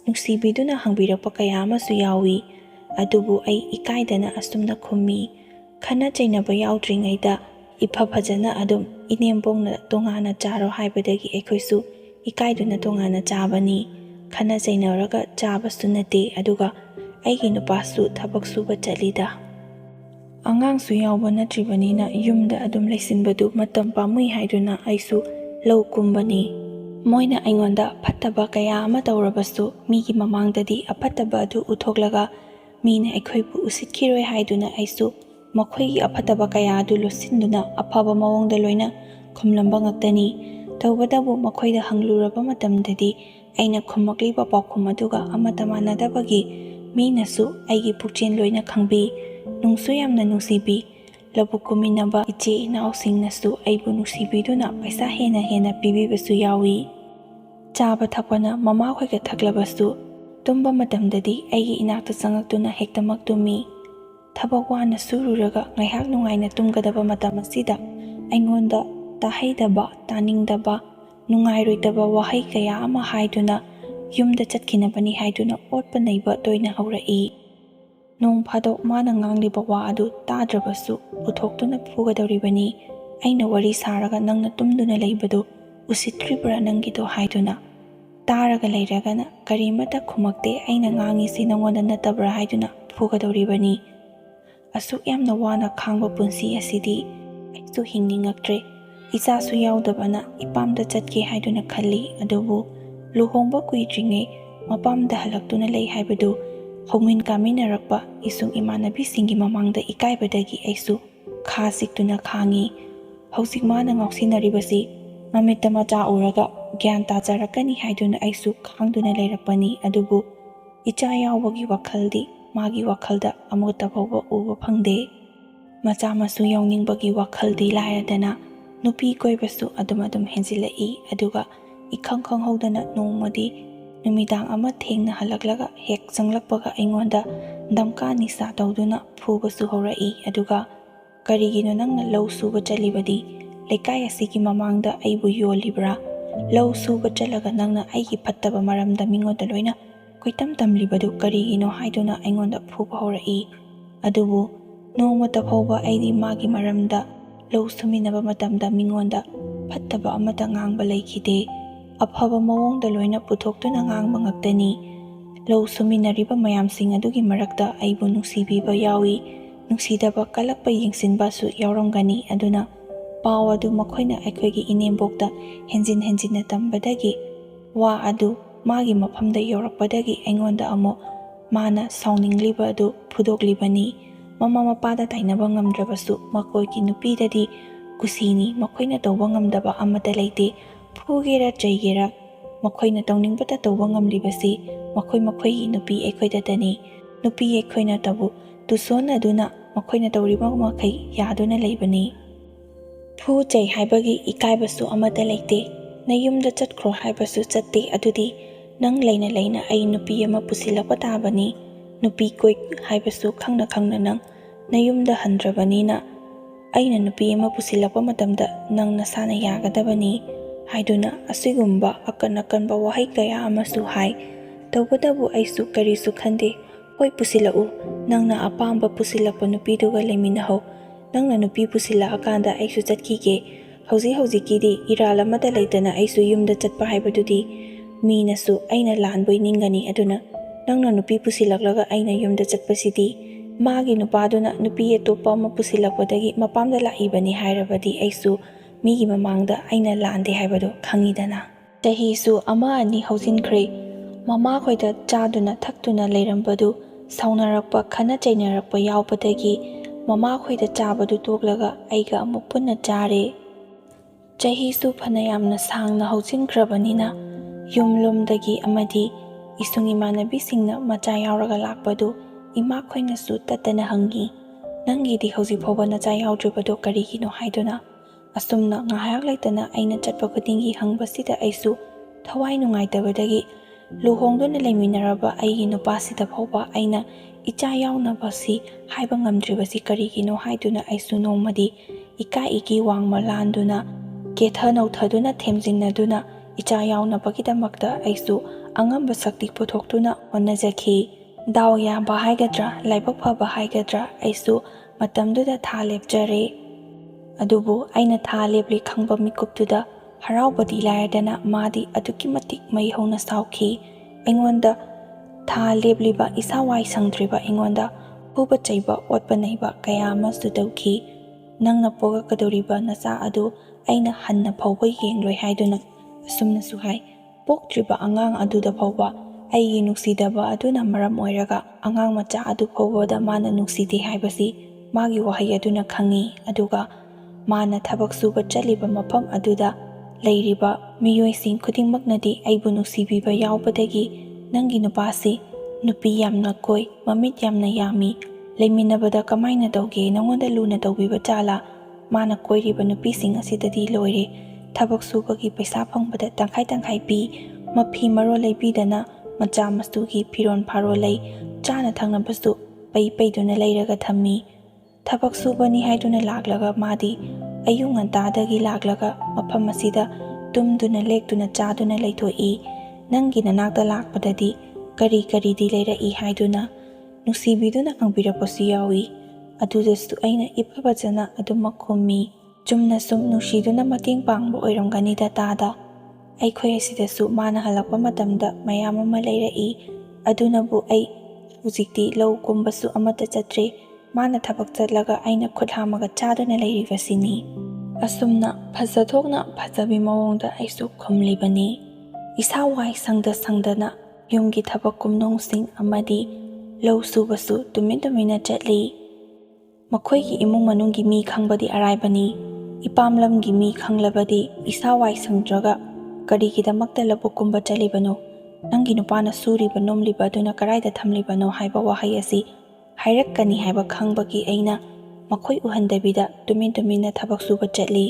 ꯅꯨꯡꯁꯤꯕꯤꯗꯨꯅ ꯍꯪꯕꯤꯔꯛꯄ ꯀꯌꯥ ꯑꯃꯁꯨ ꯌꯥꯎꯏ꯫ ꯑꯗꯨꯕꯨ ꯑꯩ ꯏꯀꯥꯏꯗꯅ ꯑꯁꯨꯝꯅ ꯈꯨꯝꯃꯤ, ꯈꯟꯅ ꯆꯩꯅꯕ ꯌꯥꯎꯗ꯭ꯔꯤꯉꯩꯗ ifa fajana adum inembongna tongana charo haibadagi aikhoisu ikaiduna tongana chabani khana chainaraga chabasu nate aduga aigi nupasu thabak suba chalida angangsu yawba natribanina yumda adum laisinbadu matam pamui haiduna aisu lau kumbani moina aingonda fataba kaya ama tawrabasu migi mamangdadi afataba adu uthoklaga mina aikhoibu usitkiroi haiduna aisu makhoi afataba kaya adu losinduna afaba mawongda loina khumlamba ngaktani tawbadabu makhoida hangluraba matamdadi aina khummakliba paukhum aduga amata manadabagi minasu aigi pukchen loina khangbi nungsu yamna nungsibi labuku minaba iche inausingnasu aibu nungsibiduna paisa hena pibibasu yawi chaba thakwana mama khoiga thaklabasu tumba matamdadi aigi inakta changaktuna hektamak tumi thabak wana sururaga ngaihak nungaina tumgadaba matam asida aingonda tahaidaba taningdaba nungairoitaba wahai kaya ama haiduna yumda chatkinabani haiduna otpa naiba toina haurai nong phadok mana ngangliba wa adu tadrabasu uthoktuna phugadoribani aina wari saraga nangna tumduna leibadu usitribra nangido haiduna taraga leiragana karimata khumakte aina ngangisi nangonda natabra haiduna phugadoribani asuk yamna wana khangba punsi asidi aisu hingningaktre ichasu yaudabana ipamda chatke haiduna khalli adubu luhongba kuidringai mapamda halaktuna lei haibadu hongmin kaminarakpa isung imanabi singi mamangda ikaibadagi aisu khasiktuna khangi hosik mana ngausinaribasi mamita macha uraga gyan tajarakani haiduna aisu khangduna leirakpani adubu icha yawbagi wakhaldi magi wakhalda amuta phawba uba phangde macha masu yawningbagi wakhaldi lairadana nupi koibasu adum henjilai aduga ikhang khanghodana nongmadi numidang ama thengna halaklaga hek changlakpaga aingonda damka nisa tawduna phubasu horai aduga karigino nangna lau suba chalibadi lekai asigi mamangda aibu yolibra lau suba chalaga nangna aigi fattaba maramda mingoda loina koitam tamlibadu karigino haiduna aingonda phuba horai adubu nongmata phawba aidi magi maramda lau suminaba matamda mingonda fattaba amata ngangba leikide afaba mawongda loina puthokduna ngangba ngaktani lau suminariba mayamsing adugi marakta aibu nungsibiba yawi nungsidaba kalakpa yengsinbasu yauramgani aduna paw adu makhoina aikhoigi inembokta henjinna tambadagi wa adu magi maphamda yaurakpadagi aingonda amo mana sauningliba adu phudoklibani mama mapada tainaba ngamdrabasu makoigi nupidadi kusini makhoina tawba ngamdaba amata leite phugera chaigera makhoina tawningbata tawba ngamlibasi makhoigi nupi aikhoidadani nupi aikhoina tabu tusona aduna makhoina tawriba makhai yaduna leibani phu chai haibagi ikaibasu amata leite nayumda chatkhro haibasu chatte adudi nang leina ai nupi ama pusilakpa tabani nupi koi haibasu khangna nang nayumda handrabanina aina nupi ama pusilakpa matamda nang nasana yagadabani haiduna asigumba akanba wahai kaya amasu hai tawbadabu aisu karisu khande hoi pusilau nangna apamba pusilakpa nupiduga leiminaho nangna nupi pusila akanda aisu chatkige hauji irala mata leitana aisu yumda chatpa haibadudi minasu aina lanboi ningani aduna nangna nupi pusilaklaga aina yumda chatpasidi magi nupaduna nupi atopa ama pusilakpadagi mapamda laibani hairabadi aisu migi mamangda aina lande haibado khangidana chahisu ama ani hausinkhre mama khoida chaduna thaktuna leirambadu saunarakpa khana chainarakpa yawpadagi mama khoida chabadu toklaga aiga amuk punna chare chahisu phanayamna sangna hausinkhrabanina yumlumdagi amadi isungi manabisingna macha yauraga lakpadu ima khoinasu tatana hangi nangidi hauji phoba nacha yaudribado karigino haiduna asumna ngahayak laitana aina chatpa khudingi hangbasida aisu thawai nungaitabadagi luhongduna leiminaraba aigi nupasida phoba aina icha yaunabasi haiba ngamdribasi karigino haiduna aisu nongmadi ika wangma landuna ketha nauthaduna themjinaduna icha yaunabagidamakta aisu angamba sakti puthoktuna honnajaki daw yaba haigadra laibak phaba haigadra aisu matamduda tha lepjare ꯑꯗꯨꯕꯨ ꯑꯩꯅ ꯊꯥ ꯂꯦꯞꯂꯤ ꯈꯪꯕ ꯃꯤꯀꯨꯞꯇꯨꯗ ꯍꯔꯥꯎꯕꯗꯤ ꯂꯥꯏꯔꯗꯅ ꯃꯥꯗꯤ ꯑꯗꯨꯛꯀꯤ ꯃꯇꯤꯛ ꯃꯩ ꯍꯧꯅ ꯁꯥꯎꯈꯤ꯫ ꯑꯩꯉꯣꯟꯗ ꯊꯥ ꯂꯦꯞꯂꯤꯕ ꯏꯁꯥ ꯋꯥꯏ ꯁꯪꯗ꯭ꯔꯤꯕ ꯑꯩꯉꯣꯟꯗ ꯐꯨꯕ ꯆꯩꯕ ꯑꯣꯠꯄ ꯅꯩꯕ ꯀꯌꯥ ꯑꯃꯁꯨ ꯇꯧꯈꯤ꯫ ꯅꯪꯅ ꯄꯣꯛꯂꯛꯀꯗꯧꯔꯤꯕ ꯅꯆꯥ ꯑꯗꯨ ꯑꯩꯅ ꯍꯟꯅ ꯐꯥꯎꯕ ꯌꯦꯡꯂꯣꯏ ꯍꯥꯏꯗꯨꯅ ꯑꯁꯨꯝꯅꯁꯨ ꯍꯥꯏ꯫ ꯄꯣꯛꯇ꯭ꯔꯤꯕ ꯑꯉꯥꯡ ꯑꯗꯨꯗ ꯐꯥꯎꯕ ꯑꯩꯒꯤ ꯅꯨꯡꯁꯤꯗꯕ ꯑꯗꯨꯅ ꯃꯔꯝ ꯑꯣꯏꯔꯒ ꯑꯉꯥꯡ ꯃꯆꯥ ꯑꯗꯨ ꯐꯥꯎꯕꯗ ꯃꯥꯅ ꯅꯨꯡꯁꯤꯗꯦ ꯍꯥꯏꯕꯁꯤ ꯃꯥꯒꯤ ꯋꯥꯍꯩ ꯑꯗꯨꯅ ꯈꯪꯉꯤ꯫ ꯑꯗꯨꯒ ꯃꯥꯅ ꯊꯕꯛ ꯁꯨꯕ ꯆꯠꯂꯤꯕ ꯃꯐꯝ ꯑꯗꯨꯗ ꯂꯩꯔꯤꯕ ꯃꯤꯑꯣꯏꯁꯤꯡ ꯈꯨꯗꯤꯡꯃꯛꯅꯗꯤ ꯑꯩꯕꯨ ꯅꯨꯡꯁꯤꯕꯤꯕ ꯌꯥꯎꯕꯗꯒꯤ ꯅꯪꯒꯤ ꯅꯨꯄꯥꯁꯤ ꯅꯨꯄꯤ ꯌꯥꯝꯅ ꯀꯣꯏ, ꯃꯃꯤꯠ ꯌꯥꯝꯅ ꯌꯥꯝꯃꯤ, ꯂꯩꯃꯤꯟꯅꯕꯗ ꯀꯃꯥꯏꯅ ꯇꯧꯒꯦ, ꯅꯉꯣꯟꯗ ꯂꯨꯅ ꯇꯧꯕꯤꯕ ꯖꯥꯠꯂꯥ? ꯃꯥꯅ ꯀꯣꯏꯔꯤꯕ ꯅꯨꯄꯤꯁꯤꯡ ꯑꯁꯤꯗꯗꯤ ꯂꯣꯏꯔꯦ, ꯊꯕꯛ ꯁꯨꯕꯒꯤ ꯄꯩꯁꯥ ꯐꯪꯕꯗ ꯇꯪꯈꯥꯏ ꯇꯪꯈꯥꯏ ꯄꯤ, ꯃꯐꯤ ꯃꯔꯣꯜ ꯂꯩꯕꯤꯗꯅ ꯃꯆꯥ ꯃꯁꯨꯒꯤ ꯐꯤꯔꯣꯟ ꯐꯥꯔꯣꯜ ꯂꯩ, ꯆꯥꯅ ꯊꯛꯅꯕꯁꯨ ꯄꯩ ꯄꯩꯗꯨꯅ ꯂꯩꯔꯒ ꯊꯝꯃꯤ꯫ ꯊꯕꯛ ꯁꯨꯕꯅꯤ ꯍꯥꯏꯗꯨꯅ ꯂꯥꯛꯂꯒ ꯃꯥꯗꯤ ꯑꯌꯨꯛ ꯉꯟꯇꯥꯗꯒꯤ ꯂꯥꯛꯂꯒ ꯃꯐꯝ ꯑꯁꯤꯗ ꯇꯨꯝꯗꯨꯅ ꯂꯦꯛꯇꯨꯅ ꯆꯥꯗꯨꯅ ꯂꯩꯊꯣꯛꯏ꯫ ꯅꯪꯒꯤ ꯅꯅꯥꯛꯇ ꯂꯥꯛꯄꯗꯗꯤ ꯀꯔꯤ ꯀꯔꯤꯗꯤ ꯂꯩꯔꯛꯏ ꯍꯥꯏꯗꯨꯅ ꯅꯨꯡꯁꯤꯕꯤꯗꯨꯅ ꯍꯪꯕꯤꯔꯛꯄꯁꯨ ꯌꯥꯎꯏ꯫ ꯑꯗꯨꯗꯁꯨ ꯑꯩꯅ ꯏꯐ ꯐꯖꯅ ꯑꯗꯨꯃꯛ ꯈꯨꯝꯃꯤ, ꯆꯨꯝꯅ ꯁꯨꯝ ꯅꯨꯡꯁꯤꯗꯨꯅ ꯃꯇꯦꯡ ꯄꯥꯡꯕ ꯑꯣꯏꯔꯝꯒꯅꯤꯗ ꯇꯥꯗ꯫ ꯑꯩꯈꯣꯏ ꯑꯁꯤꯗꯁꯨ ꯃꯥꯅ ꯍꯜꯂꯛꯄ ꯃꯇꯝꯗ ꯃꯌꯥꯝ ꯑꯃ ꯂꯩꯔꯛꯏ꯫ ꯑꯗꯨꯅꯕꯨ ꯑꯩ ꯍꯧꯖꯤꯛꯇꯤ ꯂꯧ ꯀꯨꯝꯕꯁꯨ ꯑꯃꯠꯇ ꯆꯠꯇ꯭ꯔꯦ, ꯃꯥꯅ ꯊꯕꯛ ꯆꯠꯂꯒ ꯑꯩꯅ ꯈꯨꯠ ꯍꯥꯝꯃꯒ ꯆꯥꯗꯨꯅ ꯂꯩꯔꯤꯕꯁꯤꯅꯤ꯫ ꯑꯁꯨꯝꯅ ꯐꯖꯊꯣꯛꯅ ꯐꯖꯕꯤ ꯃꯑꯣꯡꯗ ꯑꯩꯁꯨ ꯈꯨꯝꯂꯤꯕꯅꯤ꯫ ꯏꯁꯥ ꯋꯥꯏ ꯁꯪꯗ ꯁꯪꯗꯅ ꯌꯨꯝꯒꯤ ꯊꯕꯛ ꯀꯨꯝꯅꯣꯡꯁꯤꯡ ꯑꯃꯗꯤ ꯂꯧ ꯁꯨꯕꯁꯨ ꯇꯨꯃꯤꯟ ꯇꯨꯃꯤꯟꯅ ꯆꯠꯂꯤ꯫ ꯃꯈꯣꯏꯒꯤ ꯏꯃꯨꯡ ꯃꯅꯨꯡꯒꯤ ꯃꯤ ꯈꯪꯕꯗꯤ ꯑꯔꯥꯏꯕꯅꯤ, ꯏꯄꯥꯝꯂꯝꯒꯤ ꯃꯤ ꯈꯪꯂꯕꯗꯤ ꯏꯁꯥ ꯋꯥꯏ ꯁꯪꯗ꯭ꯔꯒ ꯀꯔꯤꯒꯤꯗꯃꯛꯇ ꯂꯧꯕꯨꯛ ꯀꯨꯝꯕ ꯆꯠꯂꯤꯕꯅꯣ, ꯅꯪꯒꯤ ꯅꯨꯄꯥꯅ ꯁꯨꯔꯤꯕ ꯅꯣꯝꯂꯤꯕ ꯑꯗꯨꯅ ꯀꯗꯥꯏꯗ ꯊꯝꯂꯤꯕꯅꯣ ꯍꯥꯏꯕ ꯋꯥꯍꯩ ꯑꯁꯤ ꯍꯥꯏꯔꯛꯀꯅꯤ ꯍꯥꯏꯕ ꯈꯪꯕꯒꯤ ꯑꯩꯅ ꯃꯈꯣꯏ ꯎꯍꯟꯗꯕꯤꯗ ꯇꯨꯃꯤꯟ ꯇꯨꯃꯤꯟꯅ ꯊꯕꯛ ꯁꯨꯕ ꯆꯠꯂꯤ꯫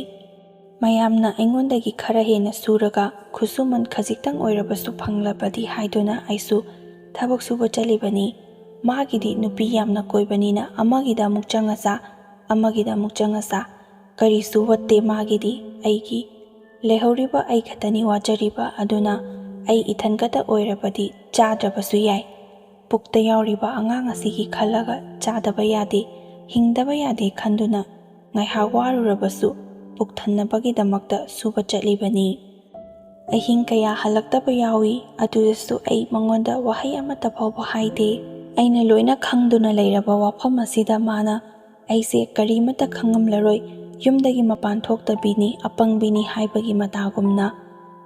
ꯃꯌꯥꯝꯅ ꯑꯩꯉꯣꯟꯗꯒꯤ ꯈꯔ ꯍꯦꯟꯅ ꯁꯨꯔꯒ ꯈꯨꯠꯁꯨꯃꯟ ꯈꯖꯤꯛꯇꯪ ꯑꯣꯏꯔꯕꯁꯨ ꯐꯪꯂꯕꯗꯤ ꯍꯥꯏꯗꯨꯅ ꯑꯩꯁꯨ ꯊꯕꯛ ꯁꯨꯕ ꯆꯠꯂꯤꯕꯅꯤ꯫ ꯃꯥꯒꯤꯗꯤ ꯅꯨꯄꯤ ꯌꯥꯝꯅ ꯀꯣꯏꯕꯅꯤꯅ ꯑꯃꯒꯤꯗ ꯑꯃꯨꯛ ꯆꯪꯉꯆꯥ, ꯑꯃꯒꯤꯗ ꯑꯃꯨꯛ ꯆꯪꯉꯆꯥ, ꯀꯔꯤꯁꯨ ꯋꯠꯇꯦ ꯃꯥꯒꯤꯗꯤ꯫ ꯑꯩꯒꯤ ꯂꯩꯍꯧꯔꯤꯕ ꯑꯩ ꯈꯛꯇꯅꯤ ꯋꯥꯖꯔꯤꯕ, ꯑꯗꯨꯅ ꯑꯩ ꯏꯊꯟꯈꯇ ꯑꯣꯏꯔꯕꯗꯤ ꯆꯥꯗ꯭ꯔꯕꯁꯨ ꯌꯥꯏ꯫ ꯄꯨꯛꯇ ꯌꯥꯎꯔꯤꯕ ꯑꯉꯥꯡ ꯑꯁꯤꯒꯤ ꯈꯜꯂꯒ ꯆꯥꯗꯕ ꯌꯥꯗꯦ, ꯍꯤꯡꯗꯕ ꯌꯥꯗꯦ ꯈꯟꯗꯨꯅ ꯉꯥꯏꯍꯥꯛ ꯋꯥꯔꯨꯔꯕꯁꯨ ꯄꯨꯛ ꯊꯟꯅꯕꯒꯤꯗꯃꯛꯇ ꯁꯨꯕ ꯆꯠꯂꯤꯕꯅꯤ꯫ ꯑꯍꯤꯡ ꯀꯌꯥ ꯍꯜꯂꯛꯇꯕ ꯌꯥꯎꯏ, ꯑꯗꯨꯗꯁꯨ ꯑꯩ ꯃꯉꯣꯟꯗ ꯋꯥꯍꯩ ꯑꯃꯠꯇ ꯐꯥꯎꯕ ꯍꯥꯏꯗꯦ꯫ ꯑꯩꯅ ꯂꯣꯏꯅ ꯈꯪꯗꯨꯅ ꯂꯩꯔꯕ ꯋꯥꯐꯝ ꯑꯁꯤꯗ ꯃꯥꯅ ꯑꯩꯁꯦ ꯀꯔꯤꯃꯠꯇ ꯈꯪꯉꯝꯂꯔꯣꯏ, ꯌꯨꯝꯗꯒꯤ ꯃꯄꯥꯟ ꯊꯣꯛꯇꯕꯤꯅꯤ, ꯑꯄꯪꯕꯤꯅꯤ ꯍꯥꯏꯕꯒꯤ ꯃꯇꯥꯒꯨꯝꯅ